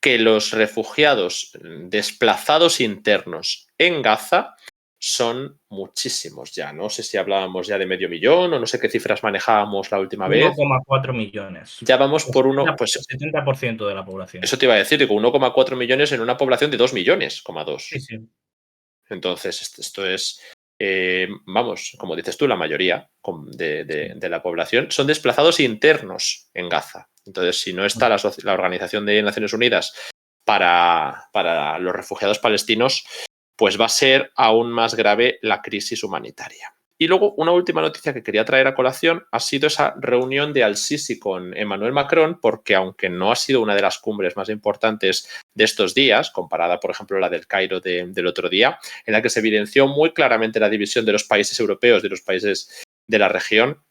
que los refugiados desplazados internos en Gaza son muchísimos ya. No sé si hablábamos ya de 500.000 o no sé qué cifras manejábamos la última vez. 1,4 millones. Ya vamos por uno, pues 70% de la población. Eso te iba a decir, digo, 1,4 millones en una población de 2 millones, Sí, sí. Entonces, esto es, vamos, como dices tú, la mayoría de la población son desplazados internos en Gaza. Entonces, si no está la Organización de Naciones Unidas para los refugiados palestinos, pues va a ser aún más grave la crisis humanitaria. Y luego, una última noticia que quería traer a colación ha sido esa reunión de Al-Sisi con Emmanuel Macron, porque aunque no ha sido una de las cumbres más importantes de estos días, comparada, por ejemplo, a la del Cairo del otro día, en la que se evidenció muy claramente la división de los países europeos, de los países de la región,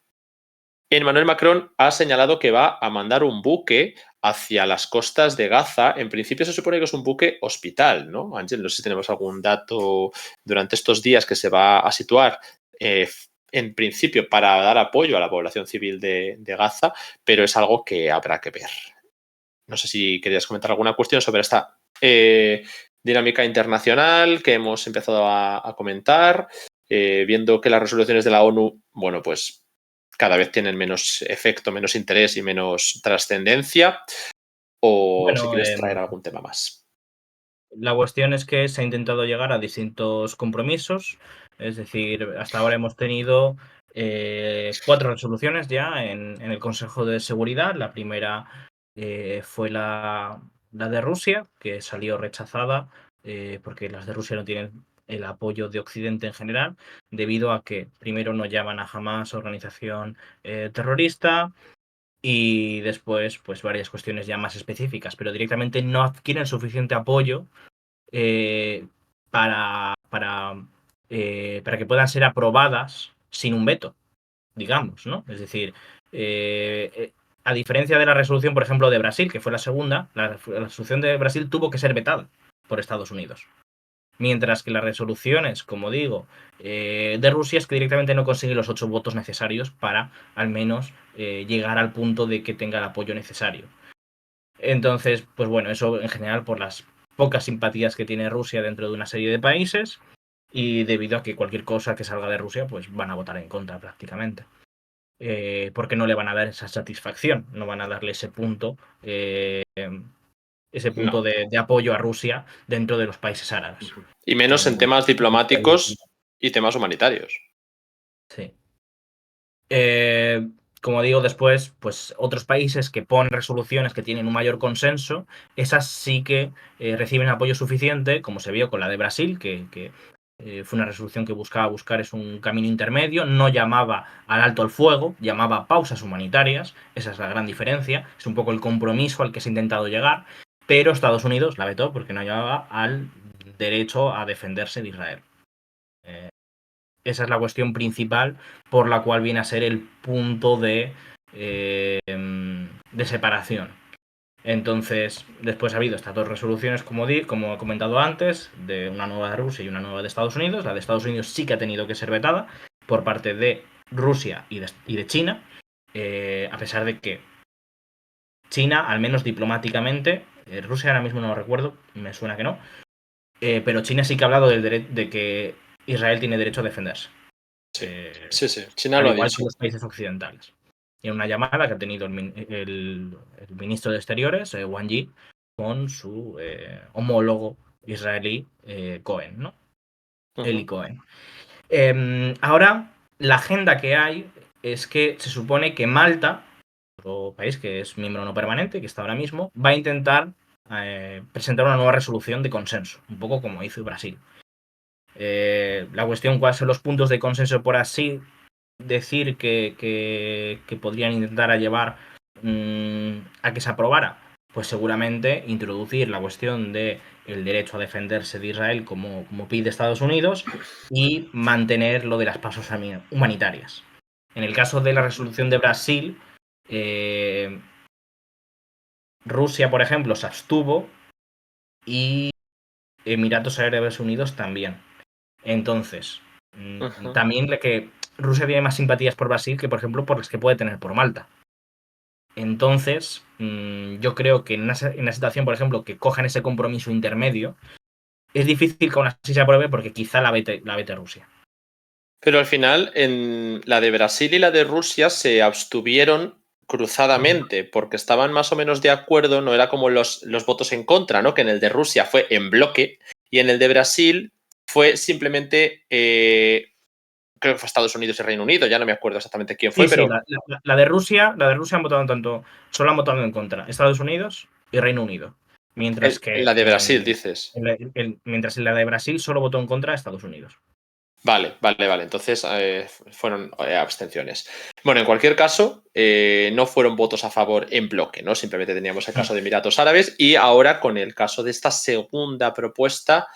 Emmanuel Macron ha señalado que va a mandar un buque hacia las costas de Gaza. En principio se supone que es un buque hospital, ¿no? Ángel, no sé si tenemos algún dato durante estos días que se va a situar en principio para dar apoyo a la población civil de Gaza, pero es algo que habrá que ver. No sé si querías comentar alguna cuestión sobre esta dinámica internacional que hemos empezado a comentar, viendo que las resoluciones de la ONU, bueno, pues cada vez tienen menos efecto, menos interés y menos trascendencia, o bueno, si quieres traer algún tema más. La cuestión es que se ha intentado llegar a distintos compromisos, es decir, hasta ahora hemos tenido 4 resoluciones ya en el Consejo de Seguridad. La primera fue la de Rusia, que salió rechazada porque las de Rusia no tienen el apoyo de Occidente en general, debido a que primero no llaman a Hamás organización terrorista, y después pues varias cuestiones ya más específicas, pero directamente no adquieren suficiente apoyo para para que puedan ser aprobadas sin un veto, digamos, ¿no? Es decir, a diferencia de la resolución, por ejemplo, de Brasil, que fue la segunda, la resolución de Brasil tuvo que ser vetada por Estados Unidos. Mientras que las resoluciones, como digo, de Rusia es que directamente no consigue los 8 votos necesarios para al menos llegar al punto de que tenga el apoyo necesario. Entonces, pues bueno, eso en general por las pocas simpatías que tiene Rusia dentro de una serie de países y debido a que cualquier cosa que salga de Rusia, pues van a votar en contra prácticamente. Porque no le van a dar esa satisfacción, no van a darle ese punto No. de apoyo a Rusia dentro de los países árabes. Y menos en temas diplomáticos y temas humanitarios. Sí. Como digo después, pues otros países que ponen resoluciones que tienen un mayor consenso, esas sí que reciben apoyo suficiente, como se vio con la de Brasil, que fue una resolución que buscaba buscar es un camino intermedio, no llamaba al alto el fuego, llamaba a pausas humanitarias, esa es la gran diferencia, es un poco el compromiso al que se ha intentado llegar, pero Estados Unidos la vetó porque no llamaba al derecho a defenderse de Israel. Esa es la cuestión principal por la cual viene a ser el punto de separación. Entonces, después ha habido estas dos resoluciones, como he comentado antes, de una nueva de Rusia y una nueva de Estados Unidos. La de Estados Unidos sí que ha tenido que ser vetada por parte de Rusia y de China, a pesar de que China, al menos diplomáticamente, Rusia ahora mismo no lo recuerdo, me suena que no, pero China sí que ha hablado de que Israel tiene derecho a defenderse. Sí, China Al lo ha igual dicho. que los países occidentales. Y en una llamada que ha tenido el ministro de Exteriores, Wang Yi, con su homólogo israelí, Cohen, ¿no? Eli Cohen. Ahora, la agenda que hay es que se supone que Malta, otro país que es miembro no permanente, que está ahora mismo, va a intentar presentar una nueva resolución de consenso, un poco como hizo Brasil. La cuestión, cuáles son los puntos de consenso por así decir que podrían intentar a llevar a que se aprobara, pues seguramente introducir la cuestión de el derecho a defenderse de Israel como pide Estados Unidos y mantener lo de las pasos humanitarias. En el caso de la resolución de Brasil, Rusia, por ejemplo, se abstuvo y Emiratos Árabes Unidos también. Entonces, también que Rusia tiene más simpatías por Brasil que, por ejemplo, por las que puede tener por Malta. Entonces, yo creo que en una situación, por ejemplo, que cojan ese compromiso intermedio, es difícil que aún así se apruebe porque quizá la vete Rusia. Pero al final, en la de Brasil y la de Rusia se abstuvieron cruzadamente, porque estaban más o menos de acuerdo, no era como los votos en contra, ¿no? Que en el de Rusia fue en bloque y en el de Brasil fue simplemente, creo que fue Estados Unidos y Reino Unido, ya no me acuerdo exactamente quién fue, Sí, pero... la de Rusia han votado solo han votado en contra Estados Unidos y Reino Unido. Mientras que la de Brasil, dices. mientras en la de Brasil solo votó en contra Estados Unidos. Vale. Entonces fueron abstenciones. Bueno, en cualquier caso, no fueron votos a favor en bloque, ¿no? Simplemente teníamos el caso de Emiratos Árabes y ahora con el caso de esta segunda propuesta,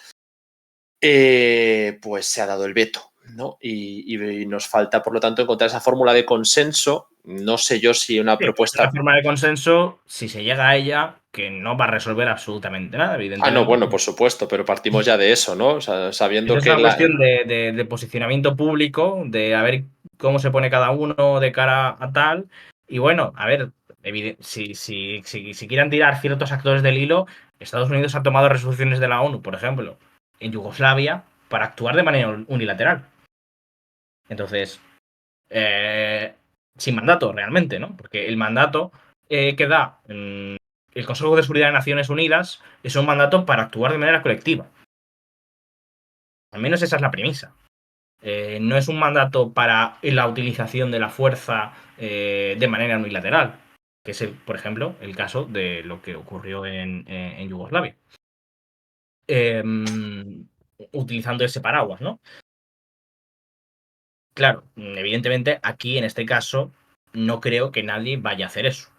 pues se ha dado el veto, ¿no? Y nos falta, por lo tanto, encontrar esa fórmula de consenso. No sé yo si una propuesta... La forma de consenso, si se llega a ella, que no va a resolver absolutamente nada, evidentemente. no, bueno, por supuesto, pero partimos ya de eso, ¿no? O sea, sabiendo es que una cuestión de posicionamiento público, de a ver cómo se pone cada uno de cara a tal. Y bueno, a ver, si quieran tirar ciertos actores del hilo, Estados Unidos ha tomado resoluciones de la ONU, por ejemplo, en Yugoslavia, para actuar de manera unilateral. Entonces, sin mandato realmente, ¿no? Porque el mandato que da el Consejo de Seguridad de Naciones Unidas es un mandato para actuar de manera colectiva. Al menos esa es la premisa. No es un mandato para la utilización de la fuerza de manera unilateral, que es, por ejemplo, el caso de lo que ocurrió en Yugoslavia. Utilizando ese paraguas, ¿no? Claro, evidentemente aquí en este caso no creo que nadie vaya a hacer eso.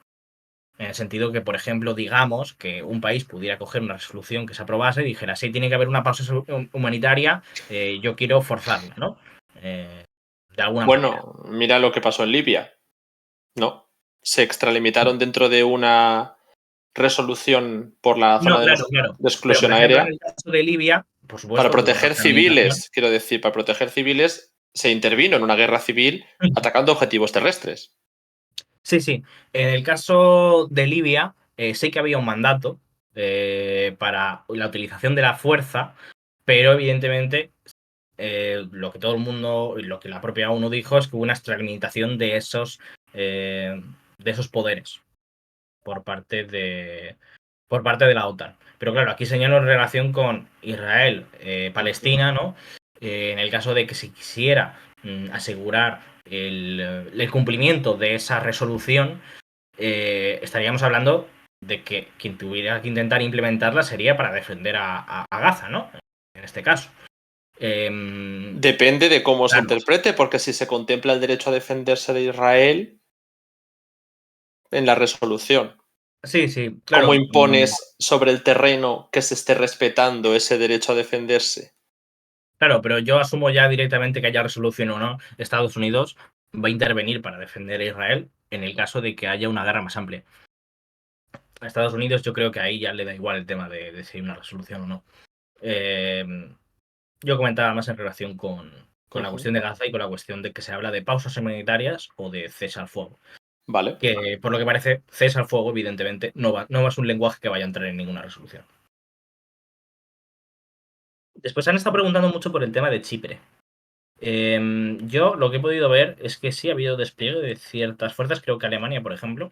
En el sentido que, por ejemplo, digamos que un país pudiera coger una resolución que se aprobase y dijera, sí, tiene que haber una pausa humanitaria, yo quiero forzarla, ¿no? De alguna manera. Bueno, mira lo que pasó en Libia, ¿no? Se extralimitaron dentro de una resolución por la zona No, claro, claro. de Pero, por exclusión ejemplo, en aérea el caso de Libia, por para supuesto, que hubo una proteger extralimitación. civiles, quiero decir, para proteger civiles se intervino en una guerra civil atacando objetivos terrestres. Sí, sí. En el caso de Libia, sí que había un mandato para la utilización de la fuerza, pero evidentemente lo que todo el mundo, y lo que la propia ONU dijo es que hubo una extralimitación de esos poderes por parte de la OTAN. Pero claro, aquí señalo en relación con Israel, Palestina, ¿no? En el caso de que se quisiera asegurar el cumplimiento de esa resolución, estaríamos hablando de que quien tuviera que intentar implementarla sería para defender a Gaza, ¿no? En este caso. Depende de cómo se Claro. interprete, porque si se contempla el derecho a defenderse de Israel en la resolución, Sí, sí, ¿cómo claro. impones sobre el terreno que se esté respetando ese derecho a defenderse? Claro, pero yo asumo ya directamente que haya resolución o no, Estados Unidos va a intervenir para defender a Israel en el caso de que haya una guerra más amplia. A Estados Unidos yo creo que ahí ya le da igual el tema de si hay una resolución o no. Eh, yo comentaba más en relación con la cuestión de Gaza y con la cuestión de que se habla de pausas humanitarias o de cesar al fuego. Vale. Que por lo que parece, cesar al fuego, evidentemente, no es un lenguaje que vaya a entrar en ninguna resolución. Después han estado preguntando mucho por el tema de Chipre. Yo lo que he podido ver es que sí ha habido despliegue de ciertas fuerzas. Creo que Alemania, por ejemplo,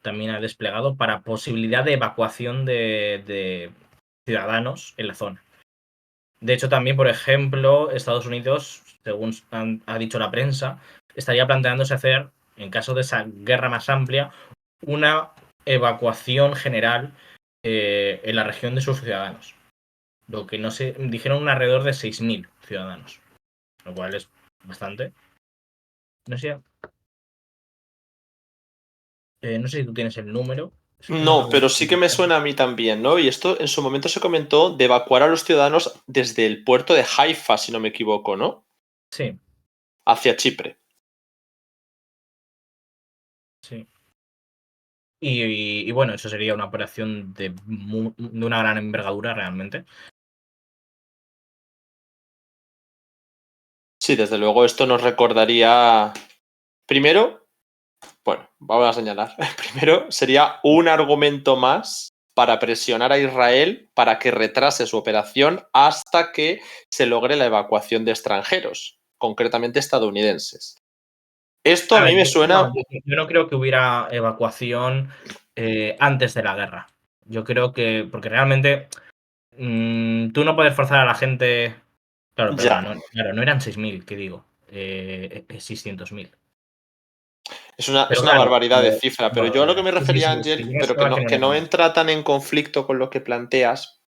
también ha desplegado para posibilidad de evacuación de ciudadanos en la zona. De hecho, también, por ejemplo, Estados Unidos, según ha dicho la prensa, estaría planteándose hacer, en caso de esa guerra más amplia, una evacuación general en la región de sus ciudadanos. Lo que no sé, dijeron un alrededor de 6.000 ciudadanos, lo cual es bastante. No sé, no sé si tú tienes el número. Es que no No, recuerdo. pero sí que me suena a mí también, ¿no? Y esto en su momento se comentó de evacuar a los ciudadanos desde el puerto de Haifa, si no me equivoco, ¿no? Sí, Hacia Chipre. sí. Y bueno, eso sería una operación de una gran envergadura realmente. Sí, desde luego esto nos recordaría. Primero, bueno, vamos a señalar. Primero, sería un argumento más para presionar a Israel para que retrase su operación hasta que se logre la evacuación de extranjeros, concretamente estadounidenses. Esto a A ver, mí me suena. yo no creo que hubiera evacuación antes de la guerra. Yo creo que, porque realmente tú no puedes forzar a la gente. Claro, perdona, Ya. claro, no eran 6.000, ¿qué digo? 600.000. Es Pero una claro, barbaridad de cifra, pero yo a lo que me sí, sí, refería, sí, sí, Ángel, yo no pero esperaba que no que era no tanto. entra tan en conflicto con lo que planteas,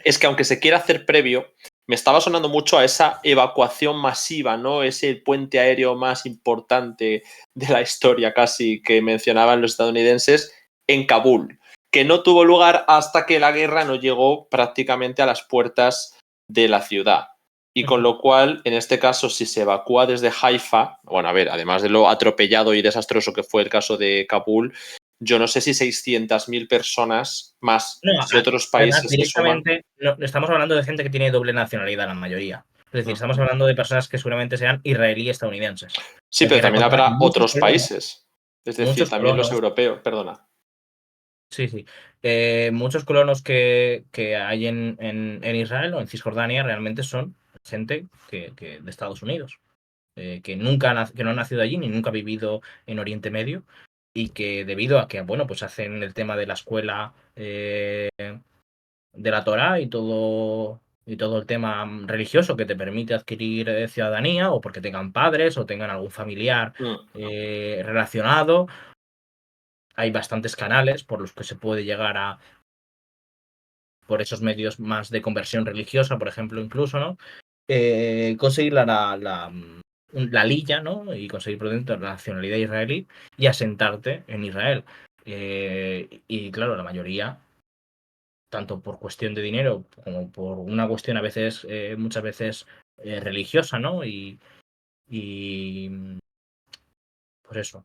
es que aunque se quiera hacer previo, me estaba sonando mucho a esa evacuación masiva, ¿no? Ese puente aéreo más importante de la historia casi que mencionaban los estadounidenses en Kabul, que no tuvo lugar hasta que la guerra no llegó prácticamente a las puertas de la ciudad. Y con lo cual, en este caso, si se evacúa desde Haifa, bueno, a ver, además de lo atropellado y desastroso que fue el caso de Kabul, yo no sé si 600.000 personas más No, de otros además, países se suman. directamente, no, estamos hablando de gente que tiene doble nacionalidad, la mayoría. Es decir, estamos hablando de personas que seguramente sean israelí estadounidenses. Sí, Hay pero que también recordar que habrá otros países, es decir, muchos también los colonos, europeos, perdona. sí, sí, muchos colonos que hay en Israel o en Cisjordania realmente son gente que de Estados Unidos, que que no han nacido allí ni nunca ha vivido en Oriente Medio y que debido a que, bueno, pues hacen el tema de la escuela de la Torá y todo el tema religioso que te permite adquirir ciudadanía o porque tengan padres o tengan algún familiar relacionado. Hay bastantes canales por los que se puede llegar por esos medios más de conversión religiosa, por ejemplo, incluso, ¿no? Conseguir la lilla, ¿no? Y conseguir por dentro la nacionalidad israelí y asentarte en Israel. Y claro, la mayoría, tanto por cuestión de dinero como por una cuestión a veces, muchas veces religiosa, ¿no? Y pues eso,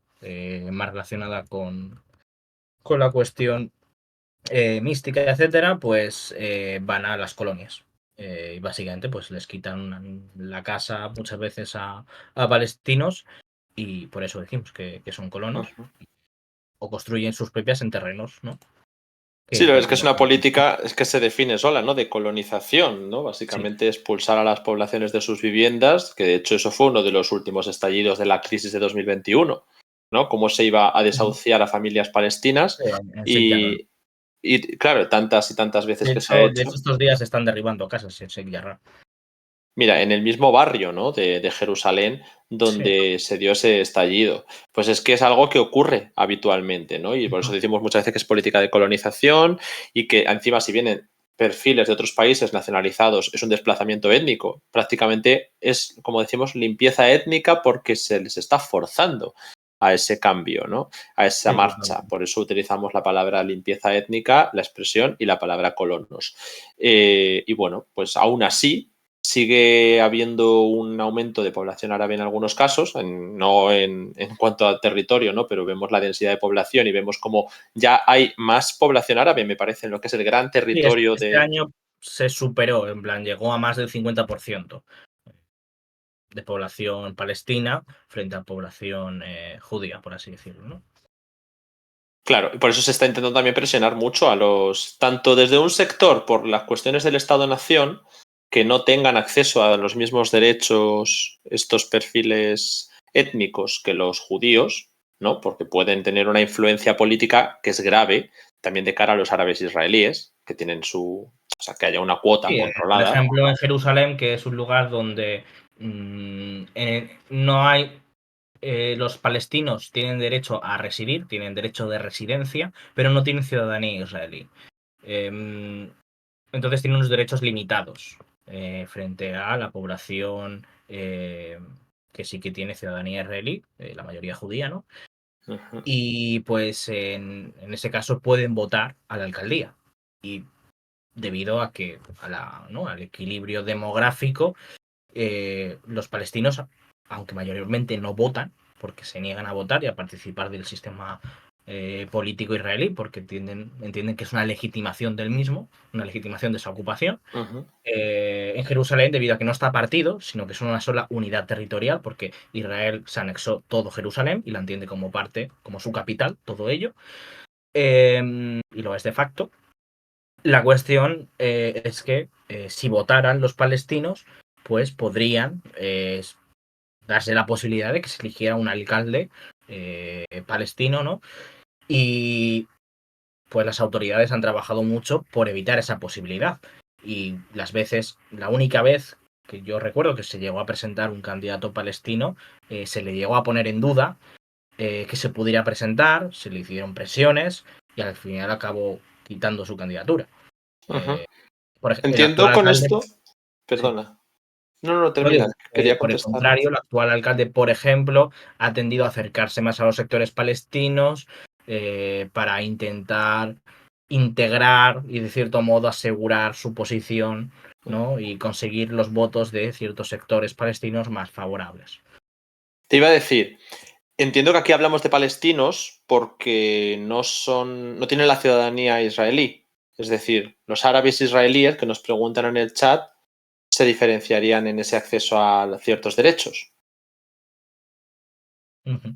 más relacionada con la cuestión mística, etcétera, pues van a las colonias. Y básicamente pues les quitan la casa muchas veces a palestinos y por eso decimos que son colonos o construyen sus propias en terrenos, ¿no? Sí, es que es Como una política, es que se define sola, ¿no? De colonización, ¿no? sí. Básicamente expulsar a las poblaciones de sus viviendas, que de hecho eso fue uno de los últimos estallidos de la crisis de 2021, ¿no? Cómo se iba a desahuciar a familias palestinas En Sheikh Jarrah. y claro, tantas y tantas veces que se ha De hecho. hecho, estos días se están derribando casas en Sheikh Jarrah. Mira, en el mismo barrio, ¿no? de Jerusalén, Sí. donde se dio ese estallido. Pues es que es algo que ocurre habitualmente, ¿no? Y por eso decimos muchas veces que es política de colonización y que encima si vienen perfiles de otros países nacionalizados, es un desplazamiento étnico. Prácticamente es, como decimos, limpieza étnica porque se les está forzando a ese cambio, ¿no? A esa Sí, marcha. Por eso utilizamos la palabra limpieza étnica, la expresión y la palabra colonos. Y bueno, pues aún así sigue habiendo un aumento de población árabe en algunos casos, no en cuanto a territorio, ¿no? Pero vemos la densidad de población y vemos como ya hay más población árabe, me parece, en lo que es el gran sí, territorio este de... año se superó, en plan, llegó a más del 50% de población palestina frente a población judía, por así decirlo, ¿no? Claro, y por eso se está intentando también presionar mucho a los, tanto desde un sector por las cuestiones del Estado-Nación, que no tengan acceso a los mismos derechos estos perfiles étnicos que los judíos, ¿no? Porque pueden tener una influencia política que es grave también de cara a los árabes israelíes, que tienen su, o sea, que haya una cuota Sí, por controlada. ejemplo, en Jerusalén, que es un lugar donde no hay los palestinos tienen derecho a residir, tienen derecho de residencia, pero no tienen ciudadanía israelí. Entonces tienen unos derechos limitados frente a la población que sí que tiene ciudadanía israelí, la mayoría judía, ¿no? Uh-huh. Y pues en ese caso pueden votar a la alcaldía. Y debido a que ¿no? al equilibrio demográfico, los palestinos, aunque mayormente no votan, porque se niegan a votar y a participar del sistema político israelí, porque entienden que es una legitimación del mismo, una legitimación de esa ocupación. Uh-huh. En Jerusalén, debido a que no está partido, sino que es una sola unidad territorial, porque Israel se anexó todo Jerusalén y la entiende como parte, como su capital, todo ello, y lo es de facto. La cuestión es que si votaran los palestinos, pues podrían darse la posibilidad de que se eligiera un alcalde palestino, ¿no? Y pues las autoridades han trabajado mucho por evitar esa posibilidad. Y la única vez que yo recuerdo que se llegó a presentar un candidato palestino, se le llegó a poner en duda que se pudiera presentar, se le hicieron presiones y al final acabó quitando su candidatura. Uh-huh. El Entiendo actual con alcalde, esto, sí. perdona, no, No termina, digo, quería por el contestar. contrario, el actual alcalde, por ejemplo, ha tendido a acercarse más a los sectores palestinos para intentar integrar y, de cierto modo, asegurar su posición, ¿no? Y conseguir los votos de ciertos sectores palestinos más favorables. Te iba a decir, entiendo que aquí hablamos de palestinos porque no tienen la ciudadanía israelí. Es decir, los árabes israelíes que nos preguntan en el chat se diferenciarían en ese acceso a ciertos derechos. Ujú.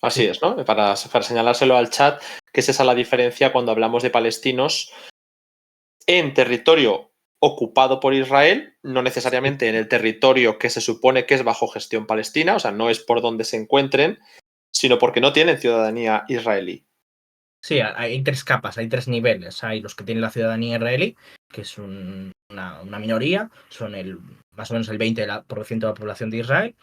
Así Sí, es, ¿no? Para señalárselo al chat, que es esa la diferencia cuando hablamos de palestinos en territorio ocupado por Israel, no sí. necesariamente en el territorio que se supone que es bajo gestión palestina, o sea, no es por donde se encuentren, sino porque no tienen ciudadanía israelí. Sí, hay tres capas, hay tres niveles. Hay los que tienen la ciudadanía israelí, que es una minoría, son más o menos el 20% de la población de Israel.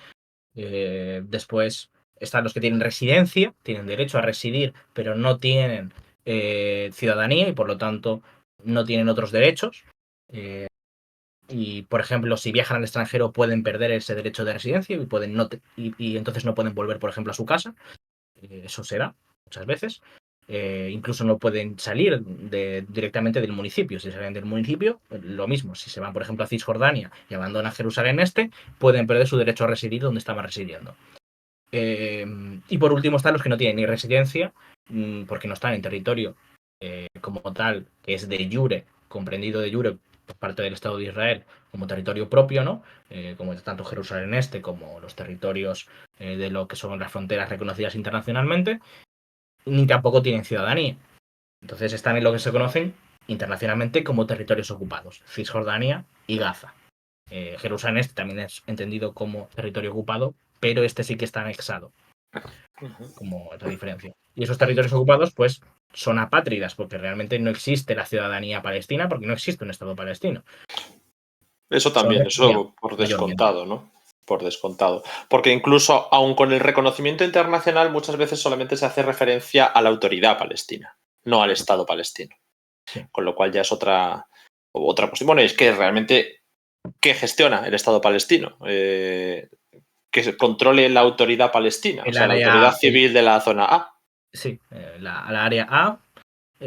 Después están los que tienen residencia, tienen derecho a residir, pero no tienen ciudadanía y por lo tanto no tienen otros derechos. Y, por ejemplo, si viajan al extranjero pueden perder ese derecho de residencia y, y entonces no pueden volver, por ejemplo, a su casa. Eso se da muchas veces. incluso no pueden salir directamente del municipio. Si salen del municipio, lo mismo. Si se van, por ejemplo, a Cisjordania y abandonan Jerusalén Este, pueden perder su derecho a residir donde estaban residiendo. Y por último están los que no tienen ni residencia, porque no están en territorio como tal, que es de jure, comprendido de jure por parte del Estado de Israel como territorio propio, ¿no? Como tanto Jerusalén Este como los territorios de lo que son las fronteras reconocidas internacionalmente, ni tampoco tienen ciudadanía. Entonces están en lo que se conocen internacionalmente como territorios ocupados, Cisjordania y Gaza. Jerusalén Este también es entendido como territorio ocupado, pero este sí que está anexado, como otra diferencia. Y esos territorios ocupados, pues, son apátridas, porque realmente no existe la ciudadanía palestina, porque no existe un Estado palestino. Eso Son también, eso por mayormente. descontado, ¿no? Por descontado. Porque incluso, aun con el reconocimiento internacional, muchas veces solamente se hace referencia a la autoridad palestina, no al Estado palestino. Sí. Con lo cual ya es otra cuestión. Bueno, es que realmente, ¿qué gestiona el Estado palestino? Que se controle la autoridad palestina, o sea, la autoridad civil de la zona A. Sí, la área A,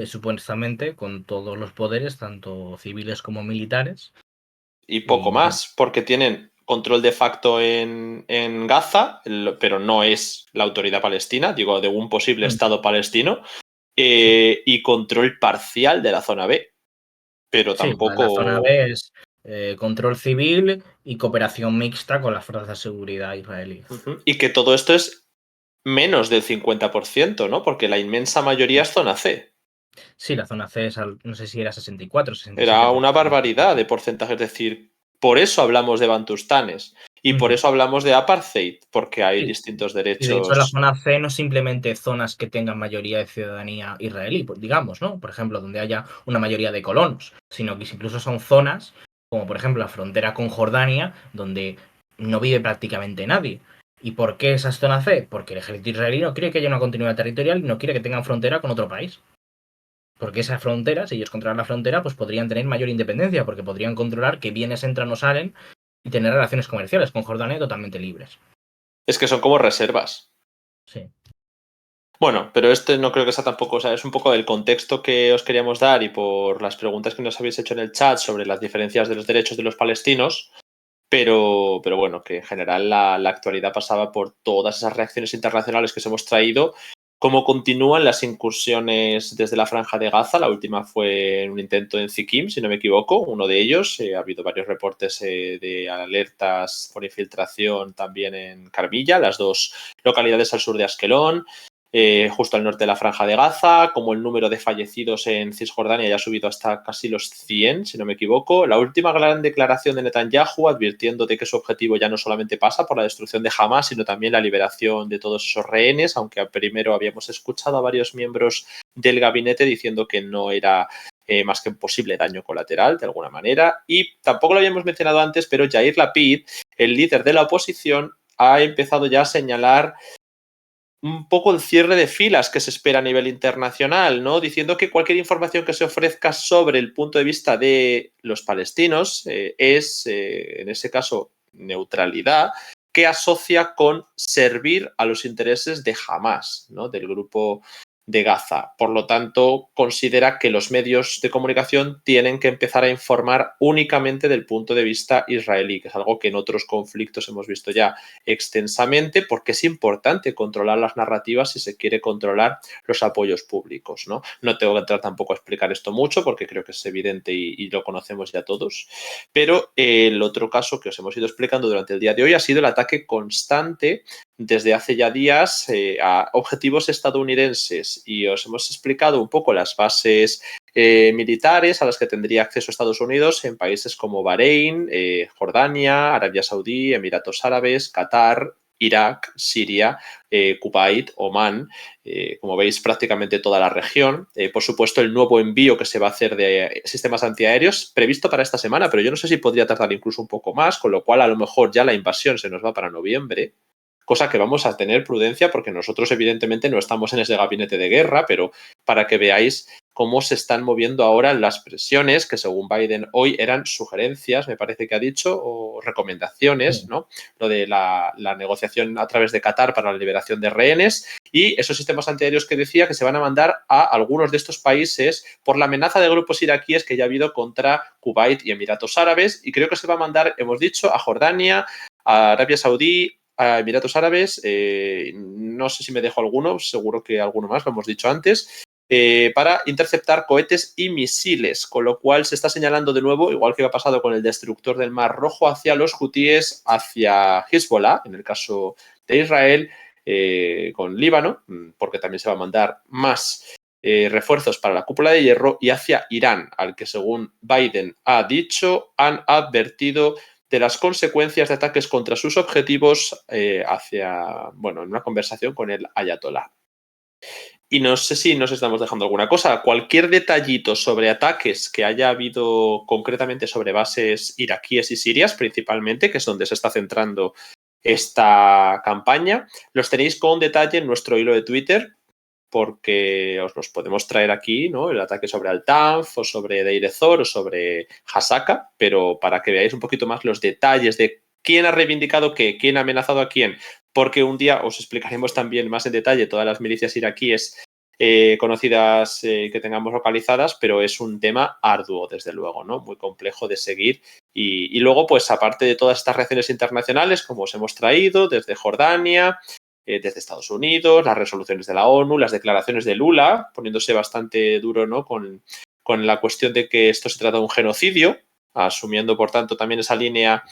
supuestamente, con todos los poderes, tanto civiles como militares. Y poco más, porque tienen control de facto en Gaza, pero no es la autoridad palestina, digo, de un posible Estado palestino, y control parcial de la zona B. Pero tampoco... La zona B es control civil y cooperación mixta con las fuerzas de seguridad israelíes. Y que todo esto es menos del 50%, ¿no? Porque la inmensa mayoría es zona C. Sí, la zona C es, no sé si era 64, 67%. Era una barbaridad de porcentaje, es decir, por eso hablamos de bantustanes y por eso hablamos de apartheid, porque hay distintos derechos. Y de hecho, la zona C no es simplemente zonas que tengan mayoría de ciudadanía israelí, digamos, ¿no? Por ejemplo, donde haya una mayoría de colonos, sino que incluso son zonas, como por ejemplo la frontera con Jordania, donde no vive prácticamente nadie. ¿Y por qué esa es zona C? Porque el ejército israelí no quiere que haya una continuidad territorial y no quiere que tengan frontera con otro país. Porque esa frontera, si ellos controlan la frontera, pues podrían tener mayor independencia, porque podrían controlar qué bienes entran o salen y tener relaciones comerciales con Jordania totalmente libres. Es que son como reservas. Sí. Bueno, pero este no creo que sea tampoco, o sea, es un poco del contexto que os queríamos dar y por las preguntas que nos habéis hecho en el chat sobre las diferencias de los derechos de los palestinos, pero bueno, que en general la actualidad pasaba por todas esas reacciones internacionales que os hemos traído. Cómo continúan las incursiones desde la Franja de Gaza. La última fue un intento en Zikim, si no me equivoco, uno de ellos. Ha habido varios reportes de alertas por infiltración también en Carmilla, las dos localidades al sur de Askelón. Justo al norte de la Franja de Gaza, como el número de fallecidos en Cisjordania ya ha subido hasta casi los 100, si no me equivoco. La última gran declaración de Netanyahu advirtiendo de que su objetivo ya no solamente pasa por la destrucción de Hamas, sino también la liberación de todos esos rehenes, aunque primero habíamos escuchado a varios miembros del gabinete diciendo que no era más que un posible daño colateral, de alguna manera. Y tampoco lo habíamos mencionado antes, pero Yair Lapid, el líder de la oposición, ha empezado ya a señalar un poco el cierre de filas que se espera a nivel internacional, ¿no? Diciendo que cualquier información que se ofrezca sobre el punto de vista de los palestinos es, en ese caso, neutralidad, que asocia con servir a los intereses de Hamas, ¿no? Del grupo de Gaza. Por lo tanto, considera que los medios de comunicación tienen que empezar a informar únicamente del punto de vista israelí, que es algo que en otros conflictos hemos visto ya extensamente, porque es importante controlar las narrativas si se quiere controlar los apoyos públicos, ¿no? No tengo que entrar tampoco a explicar esto mucho, porque creo que es evidente y lo conocemos ya todos, pero el otro caso que os hemos ido explicando durante el día de hoy ha sido el ataque constante desde hace ya días a objetivos estadounidenses, y os hemos explicado un poco las bases militares a las que tendría acceso Estados Unidos en países como Bahrein, Jordania, Arabia Saudí, Emiratos Árabes, Qatar, Irak, Siria, Kuwait, Omán, como veis prácticamente toda la región. Por supuesto, el nuevo envío que se va a hacer de sistemas antiaéreos previsto para esta semana, pero yo no sé si podría tardar incluso un poco más, con lo cual a lo mejor ya la invasión se nos va para noviembre. Cosa que vamos a tener prudencia porque nosotros evidentemente no estamos en ese gabinete de guerra, pero para que veáis cómo se están moviendo ahora las presiones, que según Biden hoy eran sugerencias, me parece que ha dicho, o recomendaciones, ¿no? Lo de la negociación a través de Qatar para la liberación de rehenes y esos sistemas antiaéreos que decía que se van a mandar a algunos de estos países por la amenaza de grupos iraquíes que ya ha habido contra Kuwait y Emiratos Árabes, y creo que se va a mandar, hemos dicho, a Jordania, a Arabia Saudí, a Emiratos Árabes, no sé si me dejo alguno, seguro que alguno más, lo hemos dicho antes, para interceptar cohetes y misiles, con lo cual se está señalando de nuevo, igual que ha pasado con el destructor del Mar Rojo, hacia los hutíes, hacia Hezbollah, en el caso de Israel, con Líbano, porque también se va a mandar más refuerzos para la cúpula de hierro, y hacia Irán, al que según Biden ha dicho, han advertido de las consecuencias de ataques contra sus objetivos en una conversación con el ayatolá. Y no sé si nos estamos dejando alguna cosa. Cualquier detallito sobre ataques que haya habido concretamente sobre bases iraquíes y sirias, principalmente, que es donde se está centrando esta campaña, los tenéis con detalle en nuestro hilo de Twitter, porque os los podemos traer aquí, ¿no? El ataque sobre Al-Tanf o sobre Deir ez-Zor o sobre Hasaka, pero para que veáis un poquito más los detalles de quién ha reivindicado qué, quién ha amenazado a quién, porque un día os explicaremos también más en detalle todas las milicias iraquíes conocidas que tengamos localizadas, pero es un tema arduo, desde luego, ¿no? Muy complejo de seguir. Y luego, pues aparte de todas estas reacciones internacionales, como os hemos traído, desde Jordania, desde Estados Unidos, las resoluciones de la ONU, las declaraciones de Lula, poniéndose bastante duro, ¿no? con la cuestión de que esto se trata de un genocidio, asumiendo, por tanto, también esa línea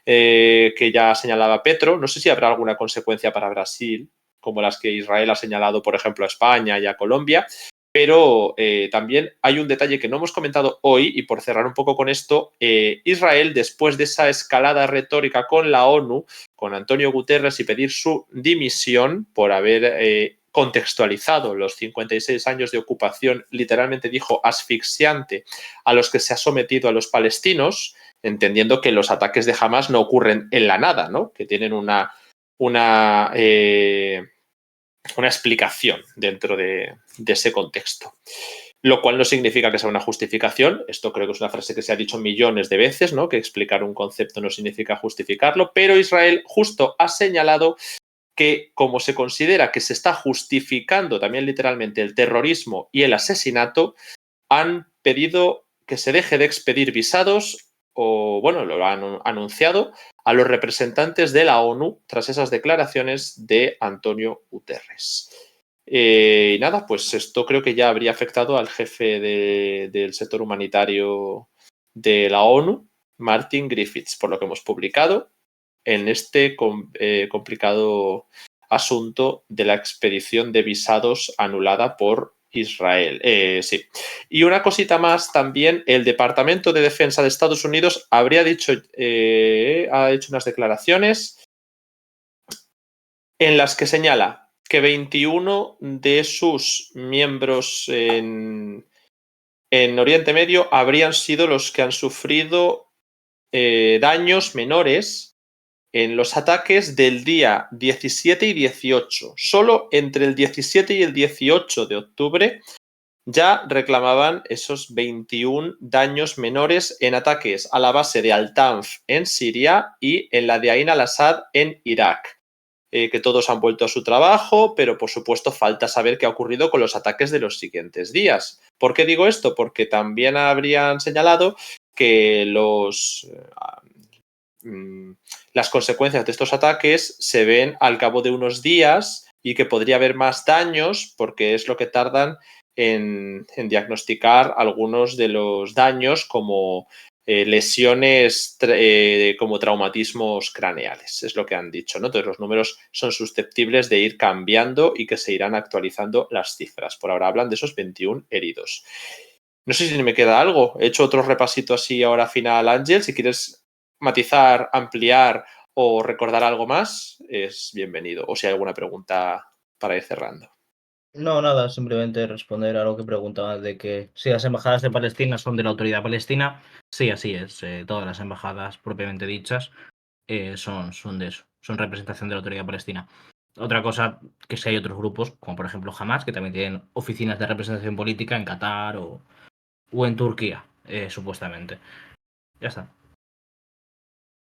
que ya señalaba Petro. No sé si habrá alguna consecuencia para Brasil, como las que Israel ha señalado, por ejemplo, a España y a Colombia, pero también hay un detalle que no hemos comentado hoy, y por cerrar un poco con esto, Israel, después de esa escalada retórica con la ONU, con Antonio Guterres, y pedir su dimisión por haber contextualizado los 56 años de ocupación, literalmente dijo asfixiante, a los que se ha sometido a los palestinos, entendiendo que los ataques de Hamas no ocurren en la nada, ¿no? Que tienen una explicación dentro de ese contexto. Lo cual no significa que sea una justificación. Esto creo que es una frase que se ha dicho millones de veces, ¿no? Que explicar un concepto no significa justificarlo, pero Israel justo ha señalado que, como se considera que se está justificando también literalmente el terrorismo y el asesinato, han pedido que se deje de expedir visados, o bueno, lo han anunciado, a los representantes de la ONU tras esas declaraciones de Antonio Guterres. Y nada, pues esto creo que ya habría afectado al jefe del sector humanitario de la ONU, Martin Griffiths, por lo que hemos publicado en este complicado asunto de la expedición de visados anulada por Israel. Sí. Y una cosita más también, el Departamento de Defensa de Estados Unidos ha hecho unas declaraciones en las que señala que 21 de sus miembros en Oriente Medio habrían sido los que han sufrido daños menores en los ataques del día 17 y 18. Solo entre el 17 y el 18 de octubre ya reclamaban esos 21 daños menores en ataques a la base de Al-Tanf en Siria y en la de Ain al-Assad en Irak. Que todos han vuelto a su trabajo, pero por supuesto falta saber qué ha ocurrido con los ataques de los siguientes días. ¿Por qué digo esto? Porque también habrían señalado que las consecuencias de estos ataques se ven al cabo de unos días y que podría haber más daños porque es lo que tardan en diagnosticar algunos de los daños, como lesiones como traumatismos craneales, es lo que han dicho, ¿no? Entonces los números son susceptibles de ir cambiando y que se irán actualizando las cifras. Por ahora hablan de esos 21 heridos. No sé si me queda algo. He hecho otro repasito así ahora final, Ángel. Si quieres matizar, ampliar o recordar algo más, es bienvenido. O si hay alguna pregunta para ir cerrando. No, nada, simplemente responder a lo que preguntabas de que si las embajadas de Palestina son de la autoridad palestina. Sí, así es. Todas las embajadas propiamente dichas son de eso, son representación de la autoridad palestina. Otra cosa que si hay otros grupos, como por ejemplo Hamas, que también tienen oficinas de representación política en Qatar o en Turquía, supuestamente. Ya está.